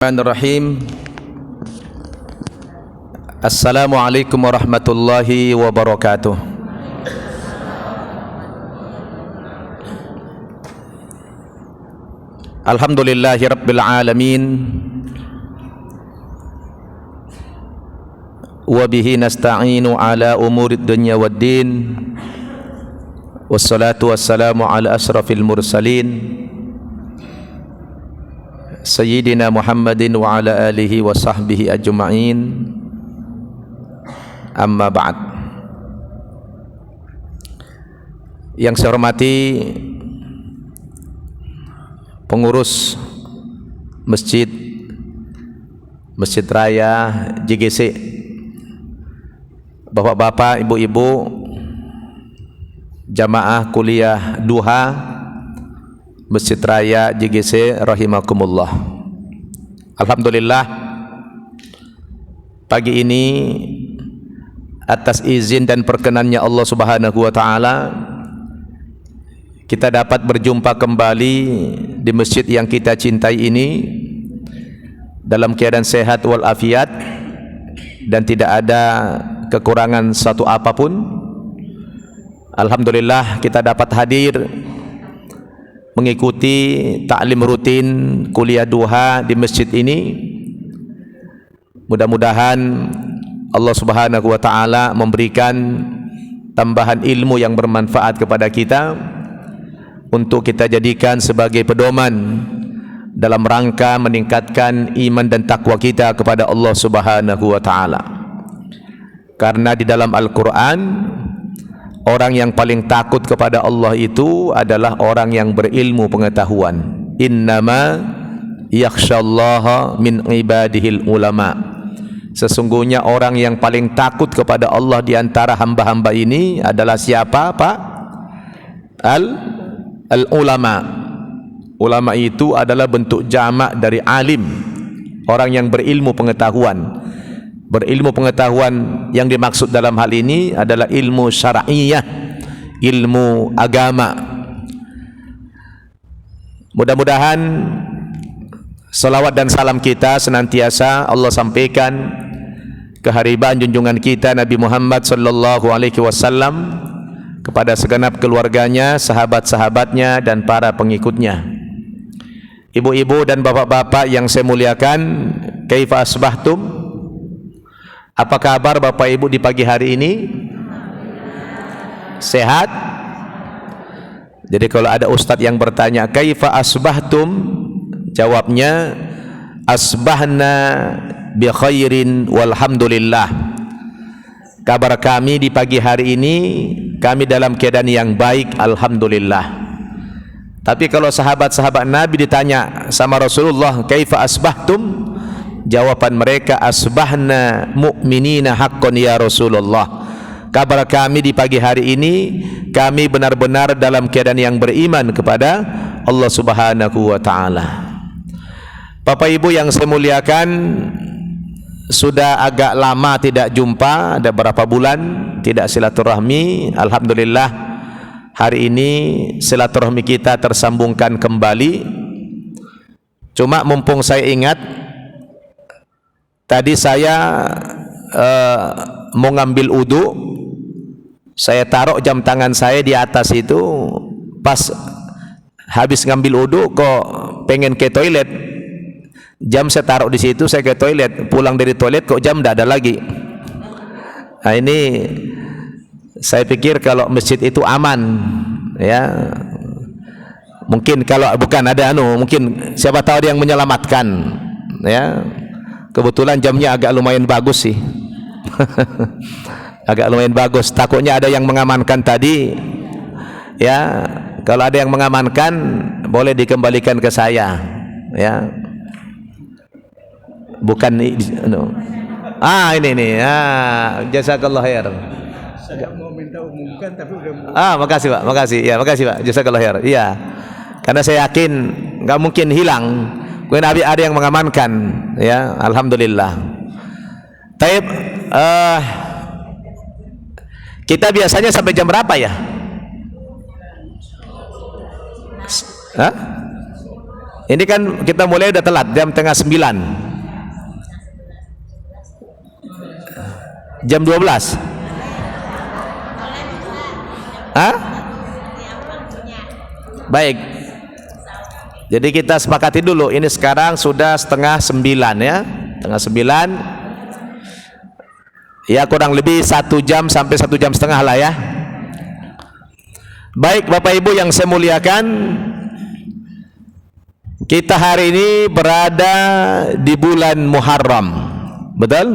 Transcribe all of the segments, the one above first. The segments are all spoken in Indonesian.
Bismillahirrahmanirrahim. Assalamualaikum warahmatullahi wabarakatuh. Alhamdulillahi rabbil alamin. Wa bihi nasta'inu ala umurid dunya waddin. Wassalatu wassalamu ala asrafil mursalin Sayyidina Muhammadin wa ala alihi wa sahbihi ajma'in. Amma ba'd. Yang saya hormati pengurus Masjid Raya JGC, Bapak-bapak, ibu-ibu, jamaah kuliah duha Masjid Raya JGC rahimakumullah. Alhamdulillah, pagi ini atas izin dan perkenannya Allah Subhanahu wa taala kita dapat berjumpa kembali di masjid yang kita cintai ini dalam keadaan sehat walafiat dan tidak ada kekurangan satu apapun. Alhamdulillah, kita dapat hadir mengikuti taklim rutin kuliah duha di masjid ini. Mudah-mudahan Allah Subhanahu wa taala memberikan tambahan ilmu yang bermanfaat kepada kita untuk kita jadikan sebagai pedoman dalam rangka meningkatkan iman dan takwa kita kepada Allah Subhanahu wa taala. Karena di dalam Al-Qur'an, orang yang paling takut kepada Allah itu adalah orang yang berilmu pengetahuan. Innama yakhsyallaha min ibadihil ulama. Sesungguhnya orang yang paling takut kepada Allah di antara hamba-hamba ini adalah siapa, Pak? Al-ulama. Ulama itu adalah bentuk jamak dari alim, orang yang berilmu pengetahuan. Berilmu pengetahuan yang dimaksud dalam hal ini adalah ilmu syar'iyah, ilmu agama. Mudah-mudahan salawat dan salam kita senantiasa Allah sampaikan ke haribaan junjungan kita Nabi Muhammad sallallahu alaihi wasallam, kepada segenap keluarganya, sahabat-sahabatnya dan para pengikutnya. Ibu-ibu dan bapak-bapak yang saya muliakan, kaifa asbahtum? Apa kabar Bapak Ibu di pagi hari ini? Sehat? Jadi kalau ada ustadz yang bertanya kaifa asbahtum, jawabnya asbahna bi khairin walhamdulillah. Kabar kami di pagi hari ini, kami dalam keadaan yang baik, alhamdulillah. Tapi kalau sahabat-sahabat Nabi ditanya sama Rasulullah kaifa asbahtum, jawaban mereka asbahna mu'minina haqqan ya Rasulullah. Kabar kami di pagi hari ini, kami benar-benar dalam keadaan yang beriman kepada Allah Subhanahu wa taala. Bapak Ibu yang saya muliakan, sudah agak lama tidak jumpa, ada berapa bulan tidak silaturahmi. Alhamdulillah, hari ini silaturahmi kita tersambungkan kembali. Cuma mumpung saya ingat, tadi saya mau ngambil udhu, saya taruh jam tangan saya di atas itu. Pas habis ngambil udhu kok pengen ke toilet, jam saya taruh di situ, saya ke toilet, pulang dari toilet kok jam tidak ada lagi. Nah ini saya pikir kalau masjid itu aman, ya. Mungkin kalau bukan ada mungkin siapa tahu ada yang menyelamatkan, ya. Kebetulan jamnya agak lumayan bagus sih. Agak lumayan bagus. Takutnya ada yang mengamankan tadi. Ya, kalau ada yang mengamankan boleh dikembalikan ke saya. Ya. Bukan ini. Jazakallah khair. Saya mau minta umumkan tapi udah. Makasih Pak, makasih. Ya, makasih Pak. Jazakallah khair. Iya. Karena saya yakin nggak mungkin hilang. Mungkin ada yang mengamankan, ya, alhamdulillah. Taib, kita biasanya sampai jam berapa ya? Ini kan kita mulai udah telat, jam tengah 9. Jam 12. Hah? Baik. Jadi kita sepakati dulu, ini sekarang sudah setengah 9 ya. Setengah 9. Ya kurang lebih 1 jam sampai 1 jam setengah lah ya. Baik Bapak Ibu yang saya muliakan, kita hari ini berada di bulan Muharram. Betul?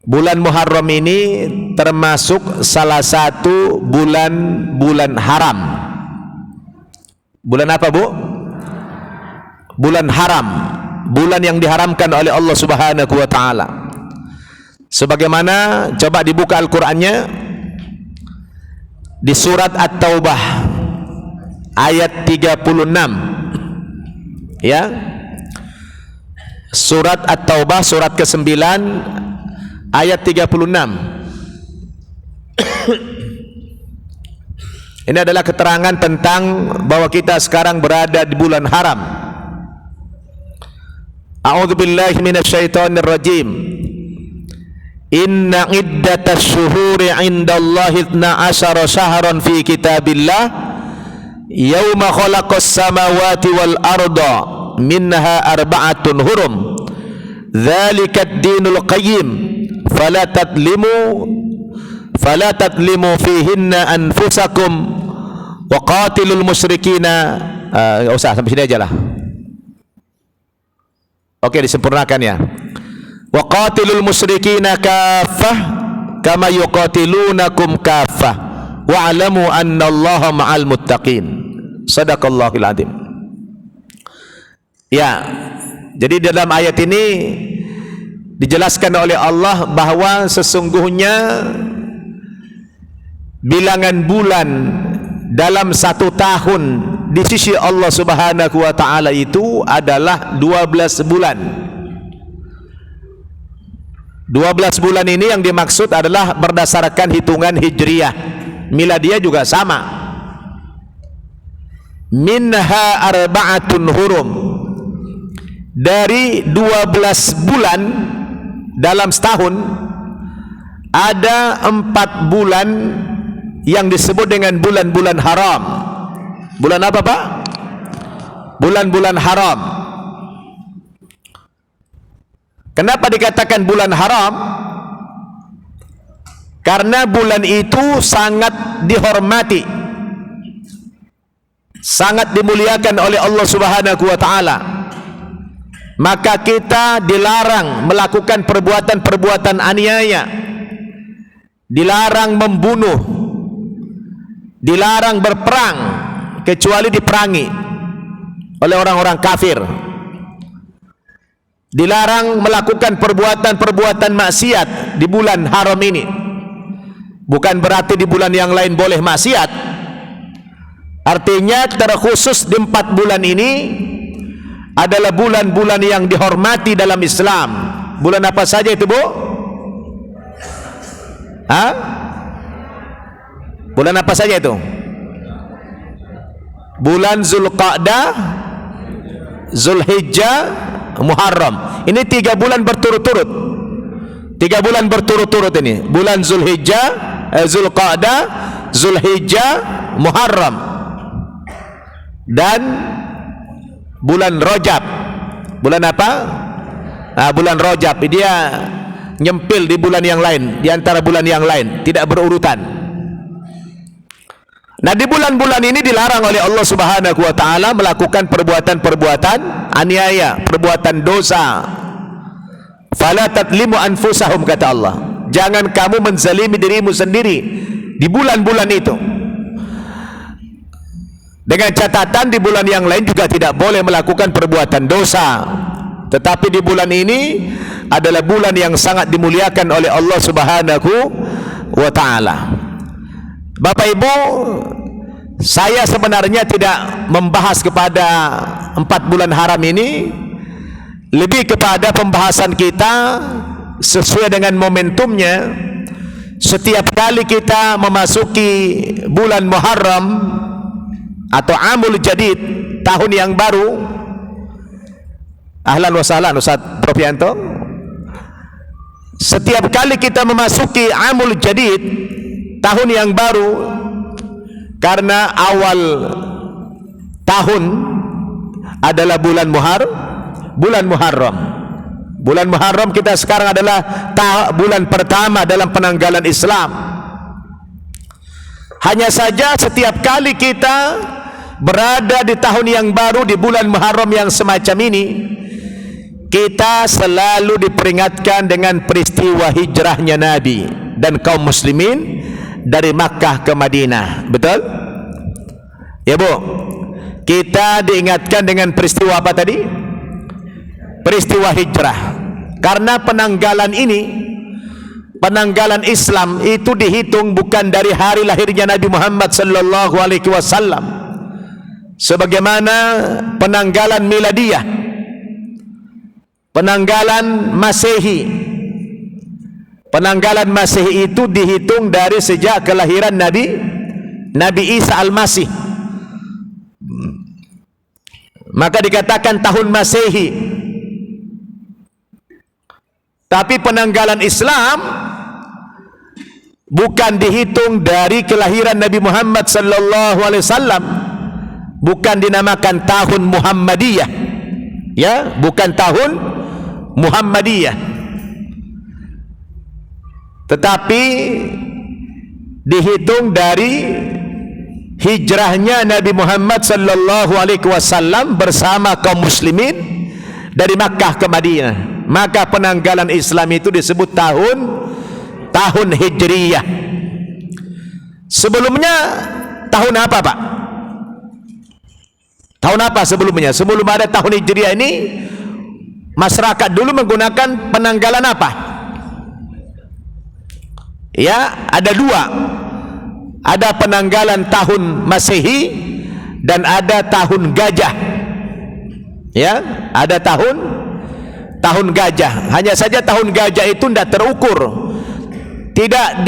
Bulan Muharram ini termasuk salah satu bulan haram. Bulan apa, Bu? Bulan haram. Bulan yang diharamkan oleh Allah Subhanahu wa taala. Sebagaimana coba dibuka Al-Qur'annya di surat At-Taubah ayat 36. Ya. Surat At-Taubah surat ke-9 ayat 36. Ini adalah keterangan tentang bahwa kita sekarang berada di bulan haram. A'udzubillahi minasyaitonir rajim. Inna iddatash syuhuri 'indallahi 12 syahran fi kitabillah yauma khalaqas samawati wal arda minha arba'atun hurum dzalikad dinul qayyim fala tadlimu fihinna anfusakum wa qatilul musyrikina. Enggak usah, sampai sini aja lah. Oke, disempurnakan ya. Wa qatilul musyrikina kaffah kama yuqatilunakum kaffah wa'lamu annallaha ma'al muttaqin. Shadaqallahul adzim. Ya, jadi dalam ayat ini dijelaskan oleh Allah bahwa sesungguhnya bilangan bulan dalam 1 tahun di sisi Allah Subhanahu wa taala itu adalah 12 bulan. 12 bulan ini yang dimaksud adalah berdasarkan hitungan hijriyah. Miladiah juga sama. Minha arba'atun hurum. Dari 12 bulan dalam setahun ada 4 bulan yang disebut dengan bulan-bulan haram. Bulan apa, Pak? Bulan-bulan haram. Kenapa dikatakan bulan haram? Karena bulan itu sangat dihormati, sangat dimuliakan oleh Allah Subhanahu wa taala. Maka kita dilarang melakukan perbuatan-perbuatan aniaya, dilarang membunuh, dilarang berperang kecuali diperangi oleh orang-orang kafir, dilarang melakukan perbuatan-perbuatan maksiat di bulan haram ini. Bukan berarti di bulan yang lain boleh maksiat. Artinya terkhusus di 4 bulan ini adalah bulan-bulan yang dihormati dalam Islam. Bulan apa saja itu, Bu? Hah? Bulan apa saja itu? Bulan Zulqa'dah, Zulhijjah, Muharram. Ini 3 bulan berturut-turut. 3 bulan berturut-turut ini. Bulan Zulhijjah, Zulqa'dah, Zulhijjah, Muharram. Dan bulan Rajab. Bulan apa? Bulan Rajab. Dia nyempil di bulan yang lain, di antara bulan yang lain, tidak berurutan. Nah, di bulan-bulan ini dilarang oleh Allah Subhanahu wa taala melakukan perbuatan-perbuatan aniaya, perbuatan dosa. Fala tadlimu anfusahum, kata Allah. Jangan kamu menzalimi dirimu sendiri di bulan-bulan itu. Dengan catatan di bulan yang lain juga tidak boleh melakukan perbuatan dosa. Tetapi di bulan ini adalah bulan yang sangat dimuliakan oleh Allah Subhanahu wa taala. Bapak Ibu, saya sebenarnya tidak membahas kepada 4 bulan haram ini, lebih kepada pembahasan kita sesuai dengan momentumnya. Setiap kali kita memasuki bulan Muharram atau Amul Jadid, tahun yang baru. Ahlan wa sahlan Ustaz Profianto. Setiap kali kita memasuki amul jadid, tahun yang baru, karena awal tahun adalah bulan Muharram. Bulan Muharram kita sekarang adalah bulan pertama dalam penanggalan Islam. Hanya saja setiap kali kita berada di tahun yang baru, di bulan Muharram yang semacam ini, kita selalu diperingatkan dengan peristiwa hijrahnya Nabi dan kaum muslimin dari Makkah ke Madinah. Betul? Ya Bu, kita diingatkan dengan peristiwa apa tadi? Peristiwa hijrah. Karena penanggalan ini, penanggalan Islam itu dihitung bukan dari hari lahirnya Nabi Muhammad sallallahu alaihi wasallam, sebagaimana penanggalan miladiyah, penanggalan Masehi. Penanggalan Masehi itu dihitung dari sejak kelahiran Nabi Isa Al-Masih. Maka dikatakan tahun Masehi. Tapi penanggalan Islam bukan dihitung dari kelahiran Nabi Muhammad sallallahu alaihi wasallam, bukan dinamakan tahun Muhammadiyah. Ya, bukan tahun Muhammadiyah, tetapi dihitung dari hijrahnya Nabi Muhammad sallallahu alaihi wasallam bersama kaum muslimin dari Makkah ke Madinah. Maka penanggalan Islam itu disebut tahun Hijriyah. Sebelumnya tahun apa, Pak? Tahun apa sebelumnya? Sebelum ada tahun Hijriyah ini, masyarakat dulu menggunakan penanggalan apa? Ya, ada dua. Ada penanggalan tahun Masehi dan ada tahun gajah. Ya, ada tahun gajah. Hanya saja tahun gajah itu tidak terukur, tidak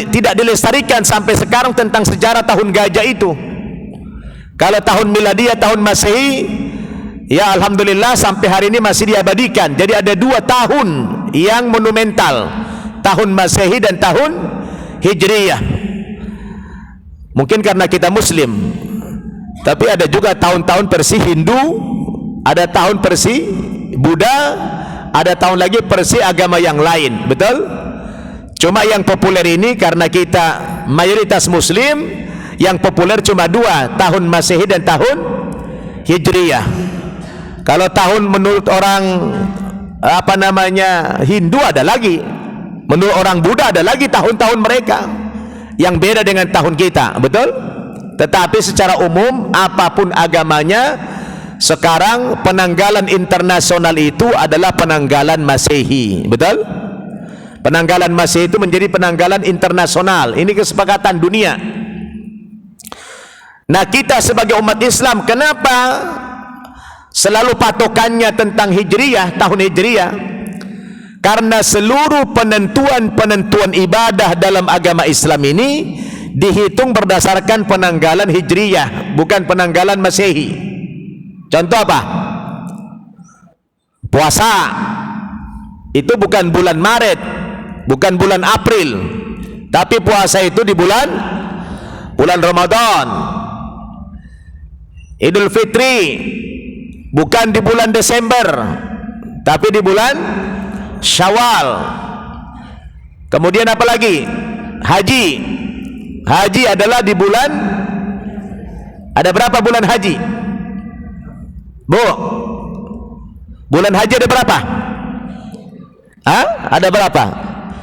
tidak dilestarikan sampai sekarang tentang sejarah tahun gajah itu. Kalau tahun miladiyah, tahun Masehi, ya alhamdulillah sampai hari ini masih diabadikan. Jadi ada dua tahun yang monumental, tahun Masehi dan tahun Hijriyah. Mungkin karena kita Muslim, tapi ada juga tahun-tahun versi Hindu, ada tahun versi Buddha, ada tahun lagi versi agama yang lain. Betul? Cuma yang populer ini karena kita mayoritas Muslim, yang populer cuma dua, tahun Masehi dan tahun Hijriyah. Kalau tahun menurut orang Hindu ada lagi, menurut orang Buddha ada lagi tahun-tahun mereka yang beda dengan tahun kita. Betul? Tetapi secara umum apapun agamanya, sekarang penanggalan internasional itu adalah penanggalan Masehi. Betul? Penanggalan Masehi itu menjadi penanggalan internasional. Ini kesepakatan dunia. Nah, kita sebagai umat Islam, kenapa selalu patokannya tentang Hijriyah, tahun Hijriyah? Karena seluruh penentuan ibadah dalam agama Islam ini dihitung berdasarkan penanggalan Hijriyah, bukan penanggalan Masehi. Contoh apa? Puasa itu bukan bulan Maret, bukan bulan April, tapi puasa itu di bulan Ramadan. Idul Fitri bukan di bulan Desember, tapi di bulan Syawal. Kemudian apa lagi? Haji adalah di bulan, ada berapa bulan haji? Bu, bulan haji ada berapa? Ada berapa?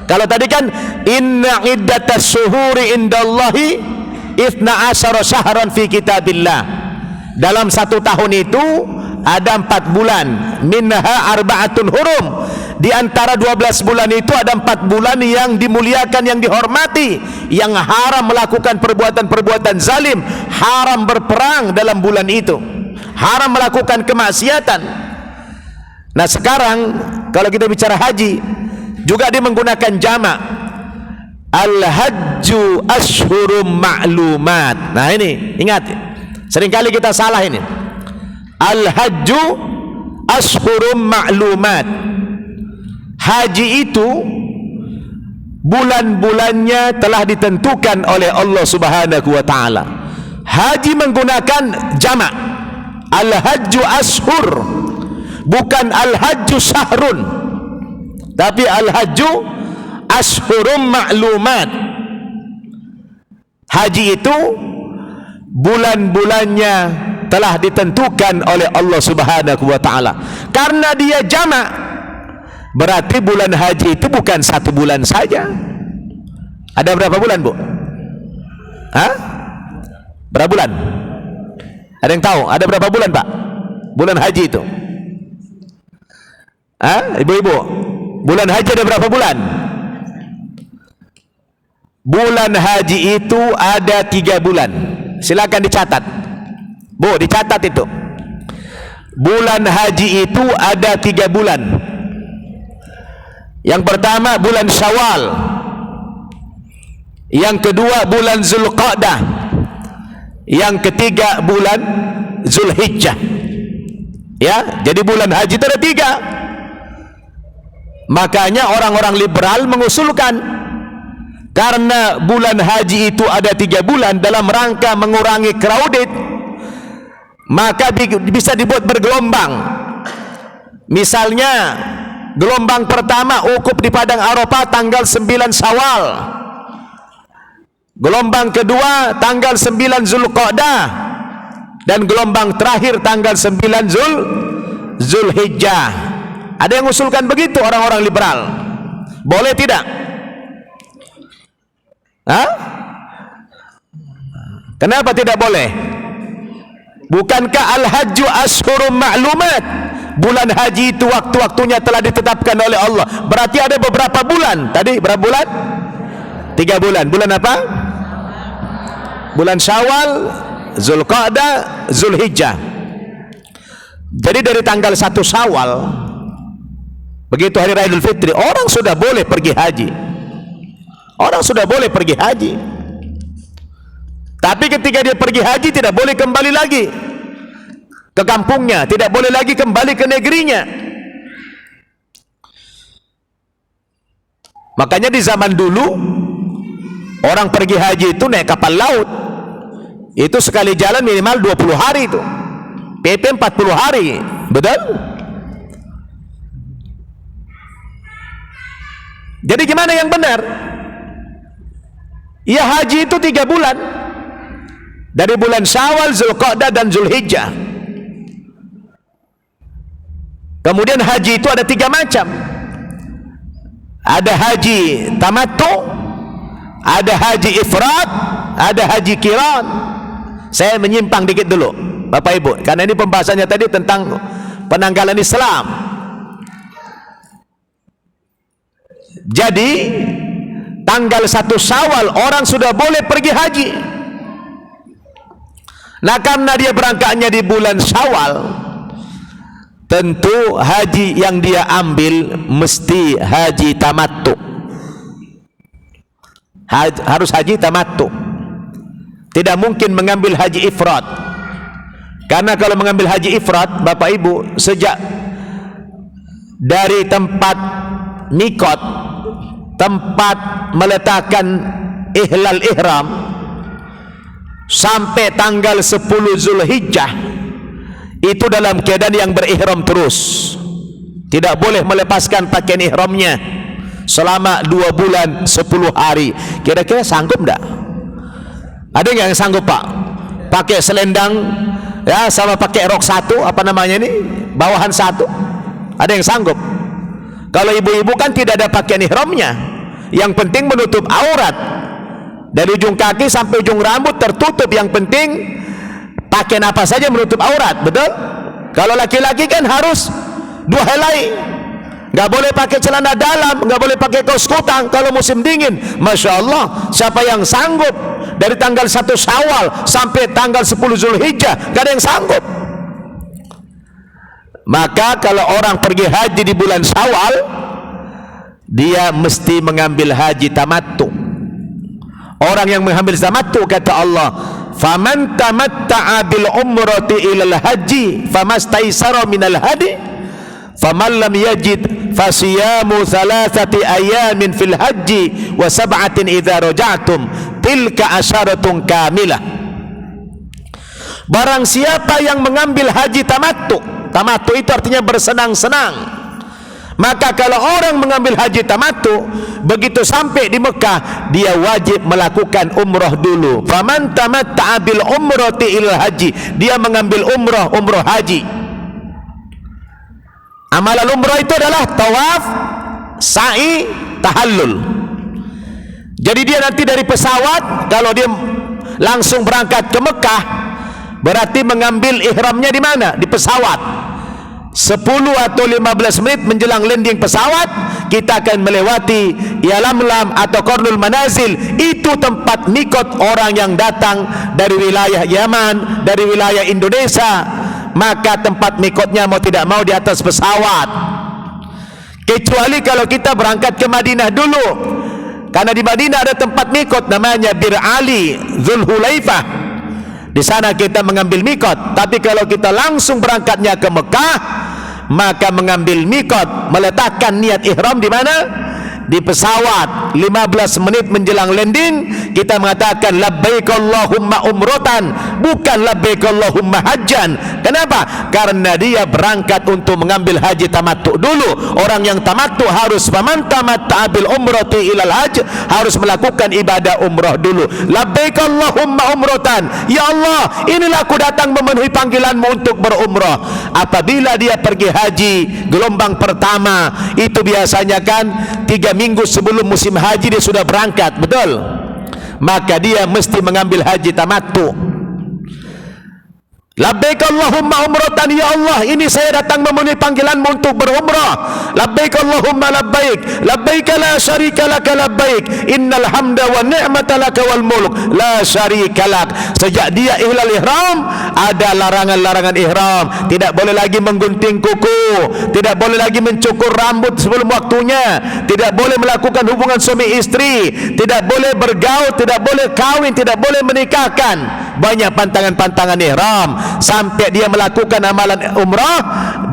Kalau tadi kan inna iddatas syuhuri indallahi 12 syahran fi kitabillah. Dalam satu tahun itu ada 4 bulan, minha arba'atun hurum. Di antara 12 bulan itu ada 4 bulan yang dimuliakan, yang dihormati, yang haram melakukan perbuatan-perbuatan zalim, haram berperang dalam bulan itu, haram melakukan kemaksiatan. Nah sekarang kalau kita bicara haji, juga dia menggunakan jamak. Al-hajju ashhurum ma'lumat. Nah ini, ingat, seringkali kita salah ini. Al-hajju ashhurum ma'lumat. Haji itu bulan-bulannya telah ditentukan oleh Allah Subhanahu wa taala. Haji menggunakan jamak. Al-hajju ashhur, bukan al-hajju syahrun, tapi al-hajju ashhurum ma'lumat. Haji itu bulan-bulannya telah ditentukan oleh Allah Subhanahu wa taala. Karena dia jamak, berarti bulan haji itu bukan satu bulan saja. Ada berapa bulan, Bu? Hah? Berapa bulan? Ada yang tahu? Ada berapa bulan, Pak? Bulan haji itu? Hah? Ibu-ibu, bulan haji ada berapa bulan? Bulan haji itu ada 3 bulan. Silakan dicatat, Bu, dicatat itu. Bulan haji itu ada 3 bulan. Yang pertama bulan Syawal, yang kedua bulan Zulqa'dah, yang ketiga bulan Zulhijjah. Ya, jadi bulan haji itu ada 3. Makanya orang-orang liberal mengusulkan, karena bulan haji itu ada 3 bulan, dalam rangka mengurangi crowded, maka bisa dibuat bergelombang. Misalnya gelombang pertama wukuf di Padang Arafah tanggal 9 Syawal, gelombang kedua tanggal 9 Zulqa'dah, dan gelombang terakhir tanggal 9 Zulhijjah. Ada yang usulkan begitu orang-orang liberal. Boleh tidak? Hah? Kenapa tidak boleh? Bukankah al-hajju ashhurum ma'lumat? Bulan haji itu waktu-waktunya telah ditetapkan oleh Allah. Berarti ada beberapa bulan. Tadi berapa bulan? 3 bulan. Bulan apa? Bulan Syawal, Zulqa'dah, Zulhijjah. Jadi dari tanggal 1 Syawal, begitu hari Raya Idul Fitri, orang sudah boleh pergi haji. Orang sudah boleh pergi haji. Tapi ketika dia pergi haji tidak boleh kembali lagi ke kampungnya, tidak boleh lagi kembali ke negerinya. Makanya di zaman dulu orang pergi haji itu naik kapal laut. Itu sekali jalan minimal 20 hari itu. PP 40 hari. Betul? Jadi gimana yang benar? Ya, haji itu 3 bulan. Dari bulan Syawal, Zulqa'dah dan Zulhijjah. Kemudian haji itu ada 3 macam. Ada haji tamattu, ada haji ifrad, ada haji qiran. Saya menyimpang dikit dulu, Bapak Ibu, karena ini pembahasannya tadi tentang penanggalan Islam. Jadi tanggal 1 Syawal orang sudah boleh pergi haji. Nah, karena dia berangkatnya di bulan Syawal, tentu haji yang dia ambil mesti haji tamattu. Harus haji tamattu. Tidak mungkin mengambil haji ifrad. Karena kalau mengambil haji ifrad, Bapak Ibu, sejak dari tempat mikot, tempat meletakkan ihlal ihram, sampai tanggal 10 Zulhijjah, itu dalam keadaan yang berihram terus. Tidak boleh melepaskan pakaian ihramnya selama 2 bulan 10 hari. Kira-kira sanggup enggak? Ada yang sanggup, Pak? Pakai selendang ya, sama pakai rok satu, apa namanya ini, bawahan satu. Ada yang sanggup? Kalau ibu-ibu kan tidak ada pakaian ihramnya, yang penting menutup aurat dari ujung kaki sampai ujung rambut tertutup. Yang penting pakaian apa saja menutup aurat, betul? Kalau laki-laki kan harus 2 helai, nggak boleh pakai celana dalam, nggak boleh pakai kaos kutang kalau musim dingin. Masya Allah, siapa yang sanggup dari tanggal 1 Syawal sampai tanggal 10 Zulhijjah? Nggak ada yang sanggup. Maka kalau orang pergi haji di bulan Syawal, dia mesti mengambil haji tamattu. Orang yang mengambil tamattu, kata Allah, faman tamatta'a bil umrati ilal haji famastaisara minal hadi faman lam yajid fasiyamu thalathati ayamin fil haji wa sab'atin idza raja'tum tilka asyaratun kamilah. Barang siapa yang mengambil haji tamattu, tamattu itu artinya bersenang-senang, maka kalau orang mengambil haji tamattu, begitu sampai di Mekah dia wajib melakukan umrah dulu. Faman tamatta'a bil umrati ilal haji, dia mengambil umrah haji. Amalan umrah itu adalah tawaf, sa'i, tahallul. Jadi dia nanti dari pesawat, kalau dia langsung berangkat ke Mekah, berarti mengambil ihramnya di mana? Di pesawat. 10 atau 15 menit menjelang landing pesawat, kita akan melewati Yalamlam atau Qarnul Manazil. Itu tempat mikot orang yang datang dari wilayah Yaman, dari wilayah Indonesia. Maka tempat mikotnya mau tidak mau di atas pesawat. Kecuali kalau kita berangkat ke Madinah dulu, karena di Madinah ada tempat mikot namanya Bir Ali, Dzulhulaifah. Di sana kita mengambil mikot. Tapi kalau kita langsung berangkatnya ke Mekah, maka mengambil mikot, meletakkan niat ihram di mana? Di pesawat. 15 menit menjelang landing kita mengatakan labbaik Allahumma umratan, bukan labbaik Allahumma hajjan. Kenapa? Karena dia berangkat untuk mengambil haji tamattu dulu. Orang yang tamattu harus faman tamatta'a bil umrati ilal hajj, harus melakukan ibadah umrah dulu. Labbaik Allahumma umratan, ya Allah, inilah aku datang memenuhi panggilanmu untuk berumrah. Apabila dia pergi haji gelombang pertama, itu biasanya kan 3 minggu sebelum musim haji dia sudah berangkat, betul? Maka dia mesti mengambil haji tamattu. Labbaik Allahumma umratan, ya Allah, ini saya datang memenuhi panggilanmu untuk berumrah. Labbaik Allahumma labbaik, labbaik la syarika laka labbaik, innal hamda wa ni'mata laka wal mulk la syarika lak. Sejak dia ihlal ihram, ada larangan-larangan ihram. Tidak boleh lagi menggunting kuku, tidak boleh lagi mencukur rambut sebelum waktunya, tidak boleh melakukan hubungan suami istri, tidak boleh bergaul, tidak boleh kawin, tidak boleh menikahkan. Banyak pantangan-pantangan ihram. Sampai dia melakukan amalan umrah,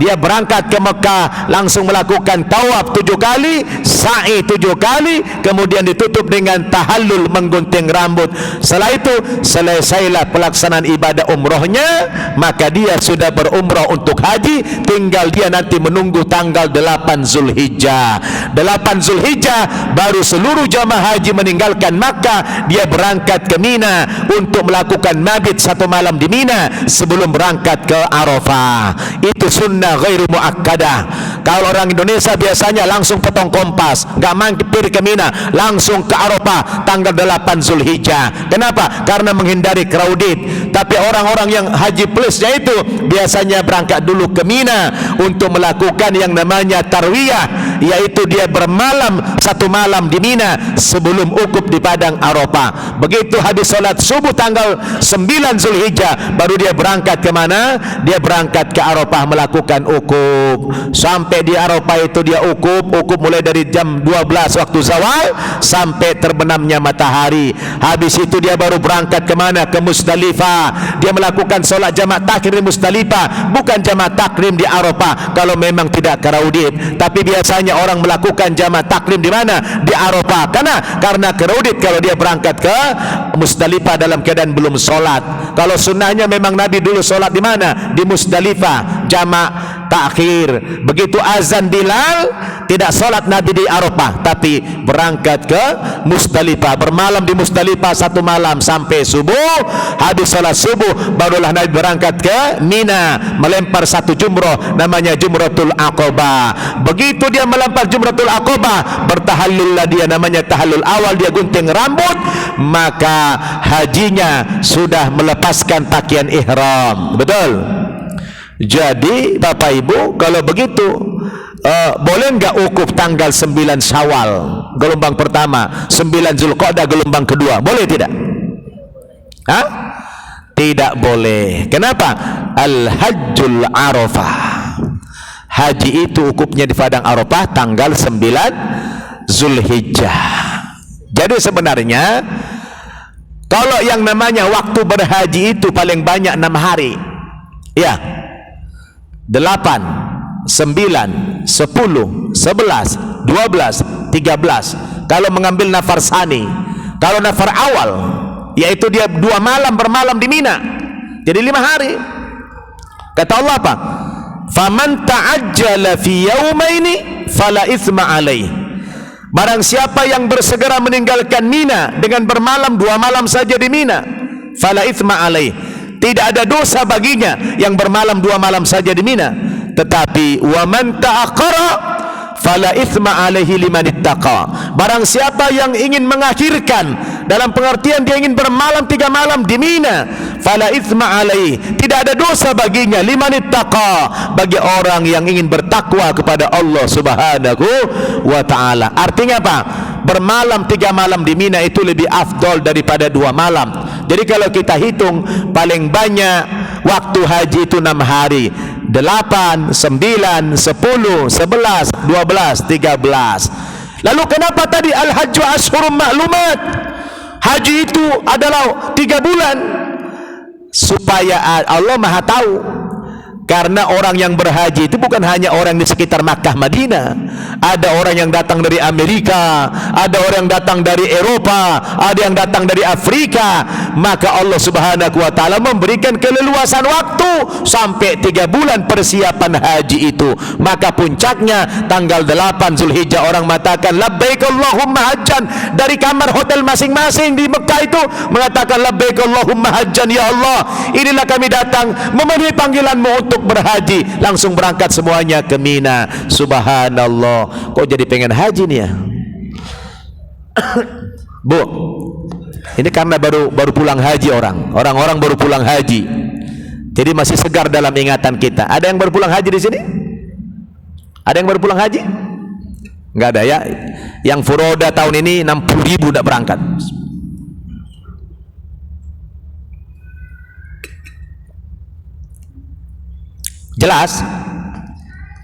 dia berangkat ke Mekah, langsung melakukan tawaf 7 kali, sa'i 7 kali, kemudian ditutup dengan tahallul, menggunting rambut. Setelah itu selesailah pelaksanaan ibadah umrahnya, maka dia sudah berumrah untuk haji. Tinggal dia nanti menunggu tanggal 8 Zulhijjah. 8 Zulhijjah baru seluruh jamaah haji meninggalkan Makkah, dia berangkat ke Mina untuk melakukan mabit 1 malam di Mina sebelum berangkat ke Arafah. Itu sunnah ghairu muakkadah. Kalau orang Indonesia biasanya langsung potong kompas, enggak mampir ke Mina, langsung ke Arafah tanggal 8 Zulhijjah. Kenapa? Karena menghindari crowded. Tapi orang-orang yang haji plusnya itu biasanya berangkat dulu ke Mina untuk melakukan yang namanya tarwiyah, yaitu dia bermalam 1 malam di Mina sebelum ukuf di padang Arafah. Begitu habis salat subuh tanggal 9 Zulhijjah baru dia berangkat ke mana? Dia berangkat ke Arafah melakukan ukuf. Sampai di Arafah itu dia ukuf mulai dari jam 12 waktu zawal sampai terbenamnya matahari. Habis itu dia baru berangkat ke mana? Ke Musdalifah. Dia melakukan solat jamak takrim di Musdalifah, bukan jamak takrim di Arafah kalau memang tidak karaudit. Tapi biasanya orang melakukan jamak takrim di mana? Di Arafah. Karena karaudit kalau dia berangkat ke Musdalifah dalam keadaan belum solat. Kalau sunnahnya memang Nabi dulu solat di mana? Di Musdalifah, jamak takhir. Begitu azan Bilal, tidak solat Nabi di Arafah, tapi berangkat ke Musdalifah, bermalam di Musdalifah 1 malam sampai subuh. Habis solat subuh barulah Nabi berangkat ke Mina, melempar 1 jumrah namanya Jumratul Aqabah. Begitu dia melempar Jumratul Aqabah, bertahallullah dia, namanya tahallul awal, dia gunting rambut, maka hajinya sudah melepaskan pakaian ihram. Betul? Jadi Bapak Ibu, kalau begitu boleh enggak ukuf tanggal 9 Syawal gelombang pertama, 9 Zulqa'dah gelombang kedua? Boleh tidak? Hah? Tidak boleh. Kenapa? Al-Hajjul Arafah. Haji itu ukufnya di padang Arafah tanggal 9 Zulhijjah. Jadi sebenarnya Kalau yang namanya waktu berhaji itu paling banyak 6 hari, ya, 8, 9, 10, 11, 12, 13. Kalau mengambil nafar sani, kalau nafar awal, yaitu dia 2 malam bermalam di Mina, jadi 5 hari. Kata Allah apa? Faman ta'ajjala fi yaumaini fala itsma alaih. Barang siapa yang bersegera meninggalkan Mina dengan bermalam 2 malam saja di Mina, fala itsma alaih, tidak ada dosa baginya yang bermalam 2 malam saja di Mina. Tetapi wa man ta'akhkhara fala itsma alaihi liman ittaqa. Barang siapa yang ingin mengakhirkan, dalam pengertian dia ingin bermalam 3 malam di Mina, fala itsma alaihi, tidak ada dosa baginya, liman ittaqa, bagi orang yang ingin bertakwa kepada Allah Subhanahu wa taala. Artinya apa? Bermalam 3 malam di Mina itu lebih afdol daripada 2 malam. Jadi kalau kita hitung, paling banyak waktu haji itu 6 hari, 8, 9, 10, 11, 12, 13. Lalu kenapa tadi al-hajju ashhurum ma'lumat? Haji itu adalah 3 bulan, supaya Allah Maha tahu. Karena orang yang berhaji itu bukan hanya orang di sekitar Makkah Madinah, ada orang yang datang dari Amerika, ada orang yang datang dari Eropa, ada yang datang dari Afrika. Maka Allah Subhanahu wa taala memberikan keleluasan waktu sampai 3 bulan persiapan haji itu. Maka puncaknya tanggal 8 Zulhijjah, orang mengatakan labbaik Allahumma hajjan, dari kamar hotel masing-masing di Mekah itu mengatakan labbaik Allahumma hajjan, ya Allah, inilah kami datang memenuhi panggilanmu untuk berhaji. Langsung berangkat semuanya ke Mina. Subhanallah, kok jadi pengen haji nih ya? Bu, ini karena baru pulang haji, orang-orang baru pulang haji, jadi masih segar dalam ingatan kita. Ada yang baru pulang haji di sini? Ada yang baru pulang haji? Enggak ada ya. Yang furoda tahun ini 60.000 tidak berangkat. Jelas?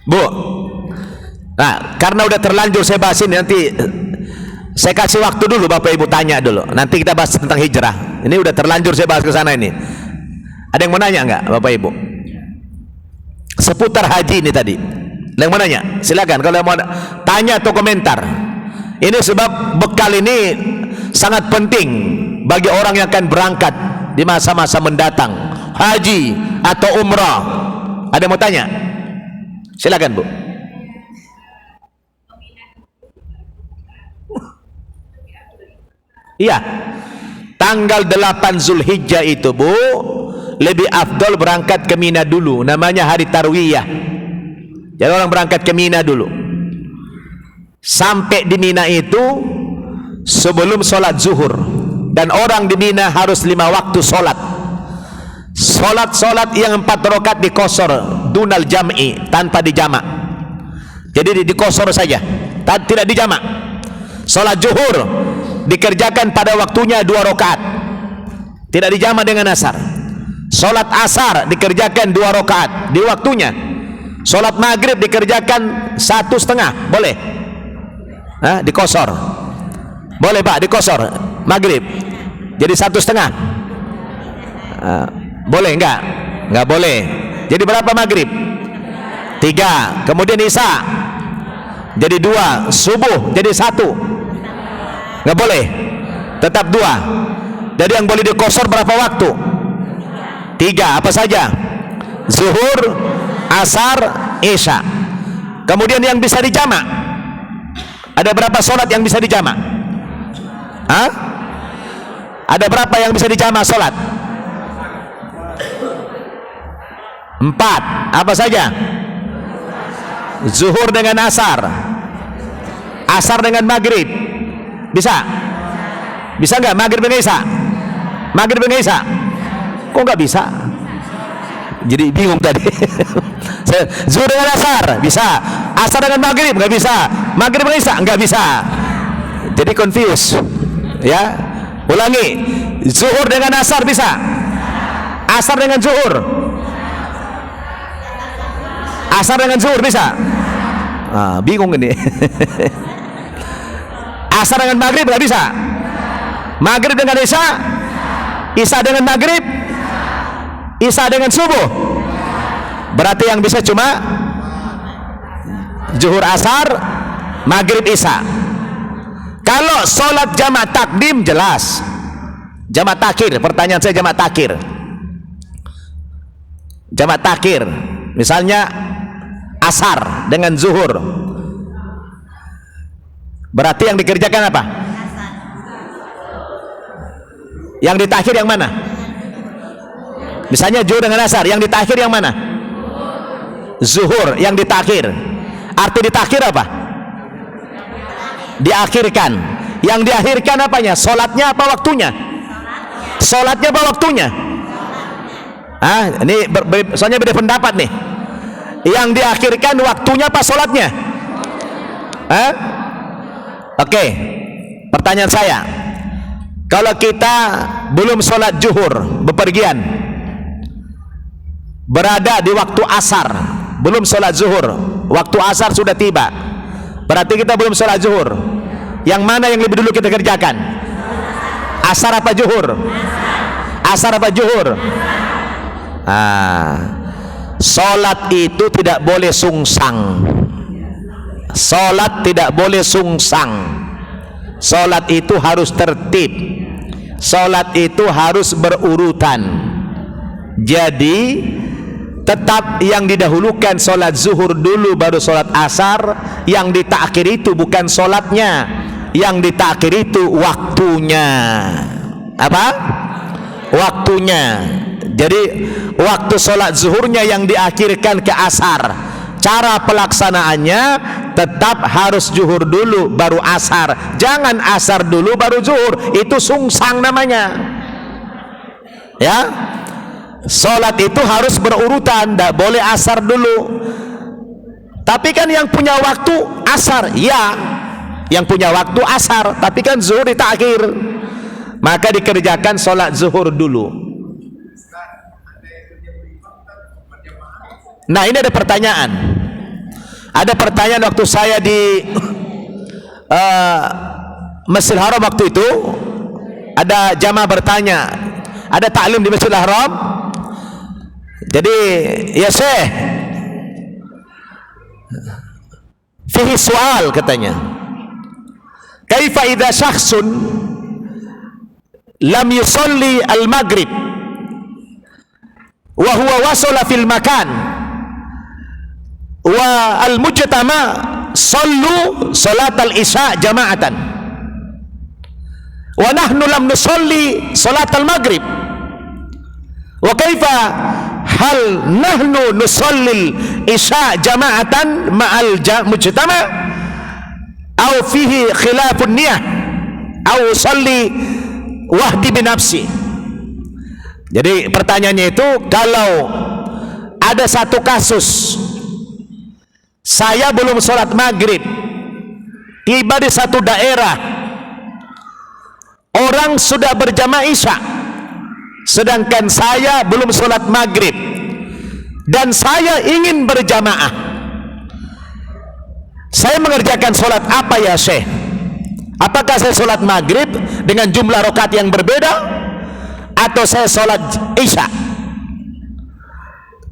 Bu, nah karena udah terlanjur saya bahas ini, nanti saya kasih waktu dulu Bapak Ibu tanya dulu, nanti kita bahas tentang hijrah. Ini udah terlanjur saya bahas ke sana ini. Ada yang mau nanya enggak Bapak Ibu? Seputar haji ini tadi. Ada yang mau nanya? Silakan kalau mau tanya atau komentar. Ini sebab bekal ini sangat penting bagi orang yang akan berangkat di masa-masa mendatang, haji atau umrah. Ada yang mau tanya? Silakan Bu. Iya, tanggal 8 Zulhijjah itu Bu, lebih afdol berangkat ke Mina dulu, namanya hari Tarwiyah. Jadi orang berangkat ke Mina dulu, sampai di Mina itu sebelum sholat zuhur. Dan orang di Mina harus 5 waktu sholat. Solat yang 4 rakaat dikosor dunal jam'i, tanpa dijamak. Jadi dikosor saja, tidak dijamak. Solat zuhur dikerjakan pada waktunya 2 rakaat, tidak dijamak dengan asar. Solat asar dikerjakan 2 rakaat di waktunya. Solat maghrib dikerjakan 1,5, boleh? Hah? Dikosor, boleh Pak? Dikosor maghrib jadi 1,5. Boleh enggak? Enggak boleh. Jadi berapa maghrib? 3. Kemudian isya jadi 2. Subuh jadi 1. Enggak boleh, tetap 2. Jadi yang boleh dikosor berapa waktu? 3. Apa saja? Zuhur, asar, isya. Kemudian yang bisa dijamak, ada berapa sholat yang bisa dijamak? Hah? Ada berapa yang bisa dijamak sholat? 4. Apa saja? Zuhur dengan asar, asar dengan maghrib. Bisa? Bisa nggak maghrib dengan isya? Maghrib dengan isya? Kok nggak bisa? Jadi bingung tadi. Zuhur dengan asar bisa, asar dengan maghrib nggak bisa, maghrib dengan isya nggak bisa. Jadi confuse ya. Ulangi, zuhur dengan asar bisa, asar dengan zuhur, asar dengan zuhur bisa. Bingung ini. Asar dengan maghrib nggak bisa, maghrib dengan isya Isya dengan maghrib, Isya dengan subuh. Berarti yang bisa cuma zuhur asar, maghrib isya. Kalau sholat jamak takdim jelas. Jamak takhir, pertanyaan saya jamak takhir. Jamak takhir, misalnya asar dengan zuhur. Berarti yang dikerjakan apa? Yang ditakhir yang mana? Misalnya zuhur dengan asar, yang ditakhir yang mana? Zuhur yang ditakhir. Arti ditakhir apa? Diakhirkan. Yang diakhirkan apanya? Sholatnya apa waktunya? Sholatnya apa waktunya? Ini soalnya beda pendapat nih. Yang diakhirkan waktunya apa sholatnya? Oke, pertanyaan saya, kalau kita belum sholat zuhur, bepergian, berada di waktu asar, belum sholat zuhur, waktu asar sudah tiba, berarti kita belum sholat zuhur. Yang mana yang lebih dulu kita kerjakan? Asar apa zuhur? Asar apa zuhur? Sholat itu tidak boleh sungsang. Sholat tidak boleh sungsang. Sholat itu harus tertib. Sholat itu harus berurutan. Jadi tetap yang didahulukan sholat zuhur dulu, baru sholat asar. Yang ditakhir itu bukan sholatnya, yang ditakhir itu waktunya. Apa? Waktunya. Jadi waktu sholat zuhurnya yang diakhirkan ke asar. Cara pelaksanaannya tetap harus zuhur dulu baru asar. Jangan asar dulu baru zuhur, itu sungsang namanya. Ya, sholat itu harus berurutan, tidak boleh asar dulu. Tapi kan yang punya waktu asar, ya, yang punya waktu asar, tapi kan zuhur ditakhir, maka dikerjakan sholat zuhur dulu. Nah, ini ada pertanyaan. Ada pertanyaan waktu saya di Masjidil Haram waktu itu, ada jamaah bertanya, ada taklim di Masjidil Haram. Jadi, ya Syekh, fihi soal katanya. Kaifa idza syakhsun lam yusalli al-maghrib wa huwa wasala fil makan wa al-mujtama sallu salat al-isya jama'atan wa nahnu lam nusalli salat al-maghrib, wa kaifa hal nahnu nusalli al-isya jama'atan ma'al mujtama aw fihi khilafun niyah aw salli wahdi binafsi. Jadi pertanyaannya itu, kalau ada satu kasus, saya belum sholat maghrib, tiba di satu daerah, orang sudah berjamaah isya, sedangkan saya belum sholat maghrib, dan saya ingin berjamaah. Saya mengerjakan sholat apa ya Syekh? Apakah saya sholat maghrib dengan jumlah rakaat yang berbeda, atau saya sholat isya?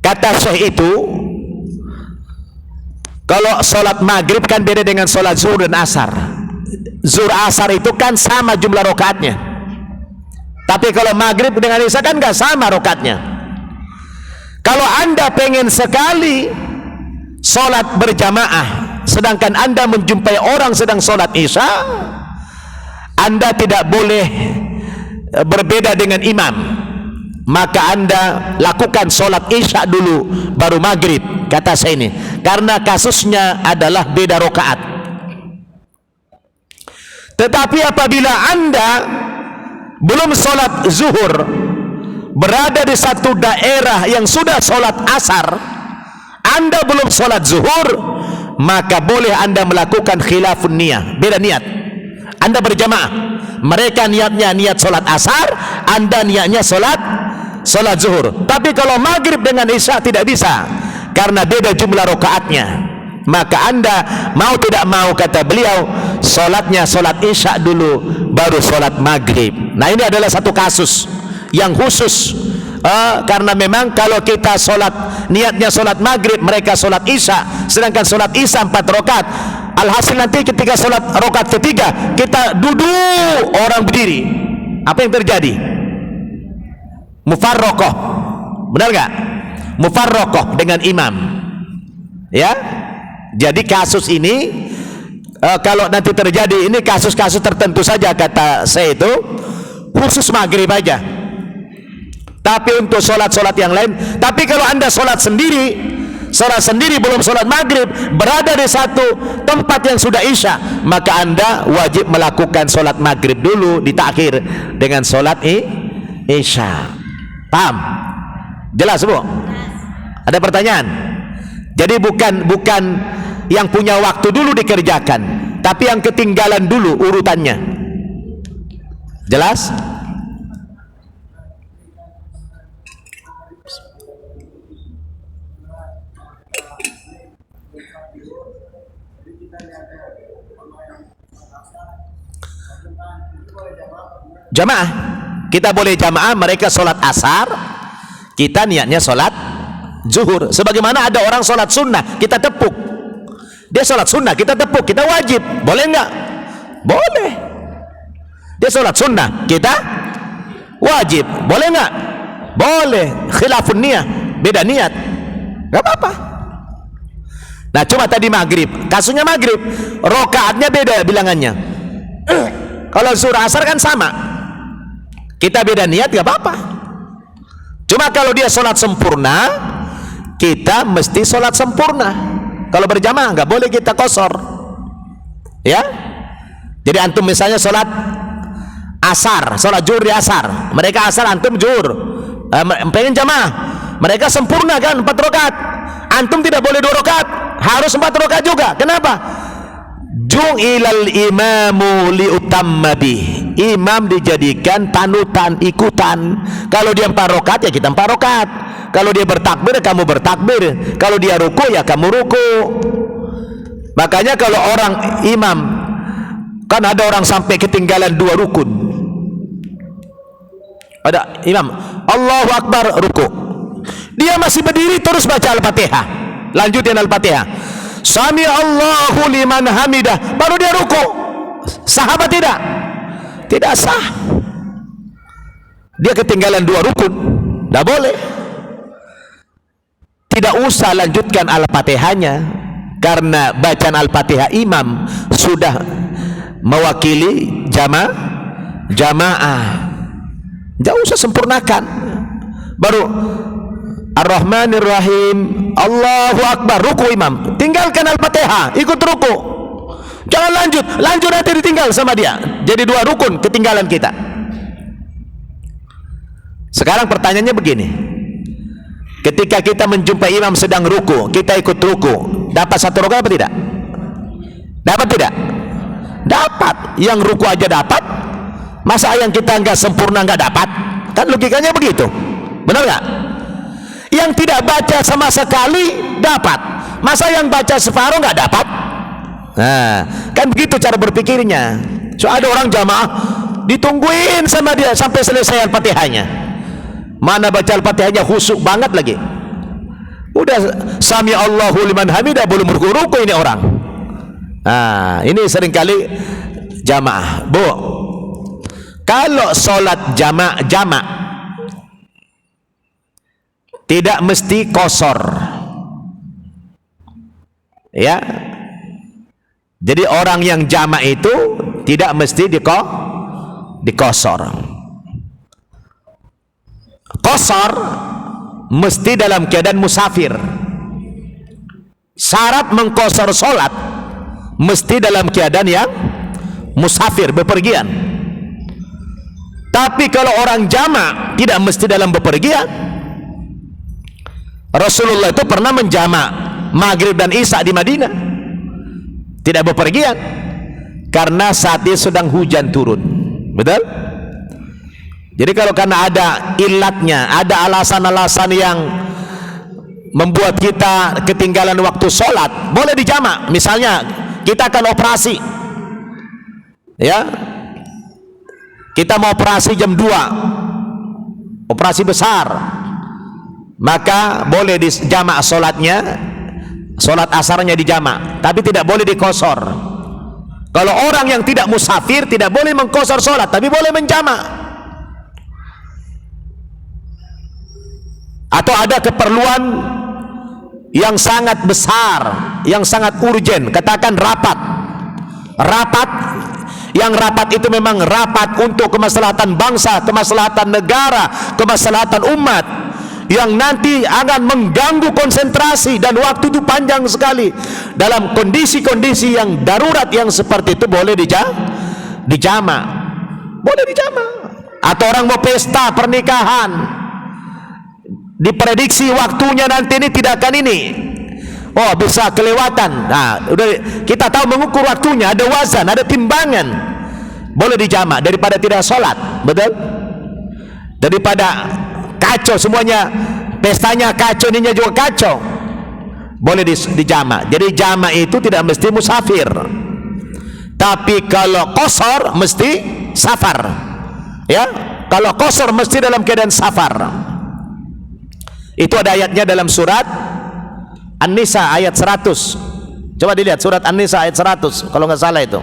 Kata Syekh itu, kalau sholat maghrib kan beda dengan sholat zuhur dan asar. Zuhur asar itu kan sama jumlah rakaatnya, tapi kalau maghrib dengan isya kan gak sama rakaatnya. Kalau anda pengen sekali sholat berjamaah, sedangkan anda menjumpai orang sedang sholat isya, anda tidak boleh berbeda dengan imam, maka anda lakukan sholat isya dulu baru maghrib, kata saya ini, karena kasusnya adalah beda rakaat. Tetapi apabila anda belum sholat zuhur, berada di satu daerah yang sudah sholat asar, anda belum sholat zuhur, maka boleh anda melakukan khilafun niyah, beda niat. Anda berjamaah, mereka niatnya niat sholat asar, anda niatnya sholat zuhur. Tapi kalau maghrib dengan isya tidak bisa, karena beda jumlah rakaatnya. Maka anda mau tidak mau, kata beliau, sholatnya sholat isya dulu baru sholat maghrib. Nah, ini adalah satu kasus yang khusus, karena memang kalau kita sholat, niatnya sholat maghrib, mereka sholat isya, sedangkan sholat isya 4 rakaat, alhasil nanti ketika sholat rakaat ketiga kita duduk, orang berdiri, apa yang terjadi? Mufarraqah, benar gak? Mufarraqah dengan imam, ya. Jadi kasus ini kalau nanti terjadi, ini kasus-kasus tertentu saja kata saya, itu khusus maghrib aja. Tapi untuk sholat-sholat yang lain, tapi kalau anda sholat sendiri belum sholat maghrib, berada di satu tempat yang sudah isya, maka anda wajib melakukan sholat maghrib dulu, ditakhir dengan sholat isya. Paham? Jelas Bu? Ada pertanyaan? Jadi bukan yang punya waktu dulu dikerjakan, tapi yang ketinggalan dulu urutannya. Jelas? Jamaah, kita boleh jamaah, mereka sholat asar, kita niatnya sholat zuhur. Sebagaimana ada orang sholat sunnah, kita tepuk. Dia sholat sunnah, kita tepuk, kita wajib. Boleh enggak? Boleh. Dia sholat sunnah, kita wajib. Boleh enggak? Boleh. Khilafun niyah, beda niat, enggak apa-apa. Nah cuma tadi maghrib, kasusnya maghrib, rokaatnya beda bilangannya. Kalau zuhur asar kan sama, kita beda niat, gak apa-apa. Cuma kalau dia sholat sempurna, kita mesti sholat sempurna. Kalau berjamaah nggak boleh kita kosor, ya. Jadi antum misalnya sholat asar, sholat zuhur di asar, mereka asar, antum zuhur, pengen jamaah, mereka sempurna kan 4 rakaat, antum tidak boleh 2 rakaat, harus 4 rakaat juga. Kenapa? Ju'ilal imamu liutamma bih, imam dijadikan panutan, ikutan. Kalau dia 4 rakaat ya kita 4 rakaat, kalau dia bertakbir kamu bertakbir, kalau dia ruku ya kamu ruku. Makanya kalau orang imam, kan ada orang sampai ketinggalan 2 rukun, ada imam Allahu Akbar ruku, dia masih berdiri terus baca Al-Fatihah, lanjutin Al-Fatihah, Sami Allahu liman hamidah, baru dia ruku. Sahabat tidak? Tidak sah. Dia ketinggalan 2 rukun, tidak boleh. Tidak usah lanjutkan Al-Fatihahnya, karena bacaan Al-Fatihah imam sudah mewakili jamaah. Tidak usah sempurnakan. Baru Ar-Rahmanir Rahim, Allahu Akbar, ruku imam, tinggalkan Al-Fatihah, ikut ruku. Jangan lanjut nanti ditinggal sama dia, jadi 2 rukun ketinggalan kita. Sekarang pertanyaannya begini, ketika kita menjumpai imam sedang ruku, kita ikut ruku, dapat 1 rakaat apa tidak? Dapat tidak? Dapat. Yang ruku aja dapat, masa yang kita nggak sempurna nggak dapat? Kan logikanya begitu, benar nggak? Yang tidak baca sama sekali dapat, masa yang baca separuh nggak dapat? Nah, kan begitu cara berpikirnya. So ada orang jamaah ditungguin sama dia sampai selesai Al-Fatihahnya. Mana baca Al-Fatihahnya khusyuk banget lagi. Udah Sami Allahu liman hamidah belum ruku-ruku ini orang. Nah, ini seringkali jamaah. Bu, kalau sholat jamaah tidak mesti kosor, ya. Jadi orang yang jamaah itu tidak mesti dikosor. Kosor mesti dalam keadaan musafir. Syarat mengkosor sholat mesti dalam keadaan yang musafir, bepergian. Tapi kalau orang jamaah tidak mesti dalam bepergian. Rasulullah itu pernah menjamak maghrib dan isya di Madinah, tidak bepergian, karena saat dia sedang hujan turun. Betul? Jadi kalau karena ada ilatnya, ada alasan-alasan yang membuat kita ketinggalan waktu sholat, boleh dijamak. Misalnya kita akan operasi, ya, kita mau operasi jam 2, operasi besar, maka boleh dijamak solatnya, solat asarnya dijamak, tapi tidak boleh dikosor. Kalau orang yang tidak musafir tidak boleh mengkosor solat, tapi boleh menjamak. Atau ada keperluan yang sangat besar, yang sangat urgen, katakan rapat, yang rapat itu memang rapat untuk kemaslahatan bangsa, kemaslahatan negara, kemaslahatan umat, yang nanti akan mengganggu konsentrasi dan waktu itu panjang sekali. Dalam kondisi-kondisi yang darurat yang seperti itu boleh dijamak, boleh dijamak. Atau orang mau pesta pernikahan, diprediksi waktunya nanti ini tidak akan ini, oh bisa kelewatan. Nah, udah kita tahu mengukur waktunya, ada wazan, ada timbangan, boleh dijamak daripada tidak sholat, betul? Daripada kacau semuanya, pestanya kacau, ininya juga kacau, boleh dijamak. Jadi jamak itu tidak mesti musafir, tapi kalau qasar mesti safar, ya. Kalau qasar mesti dalam keadaan safar. Itu ada ayatnya dalam surat An-Nisa ayat 100. Coba dilihat surat An-Nisa ayat 100 kalau nggak salah itu.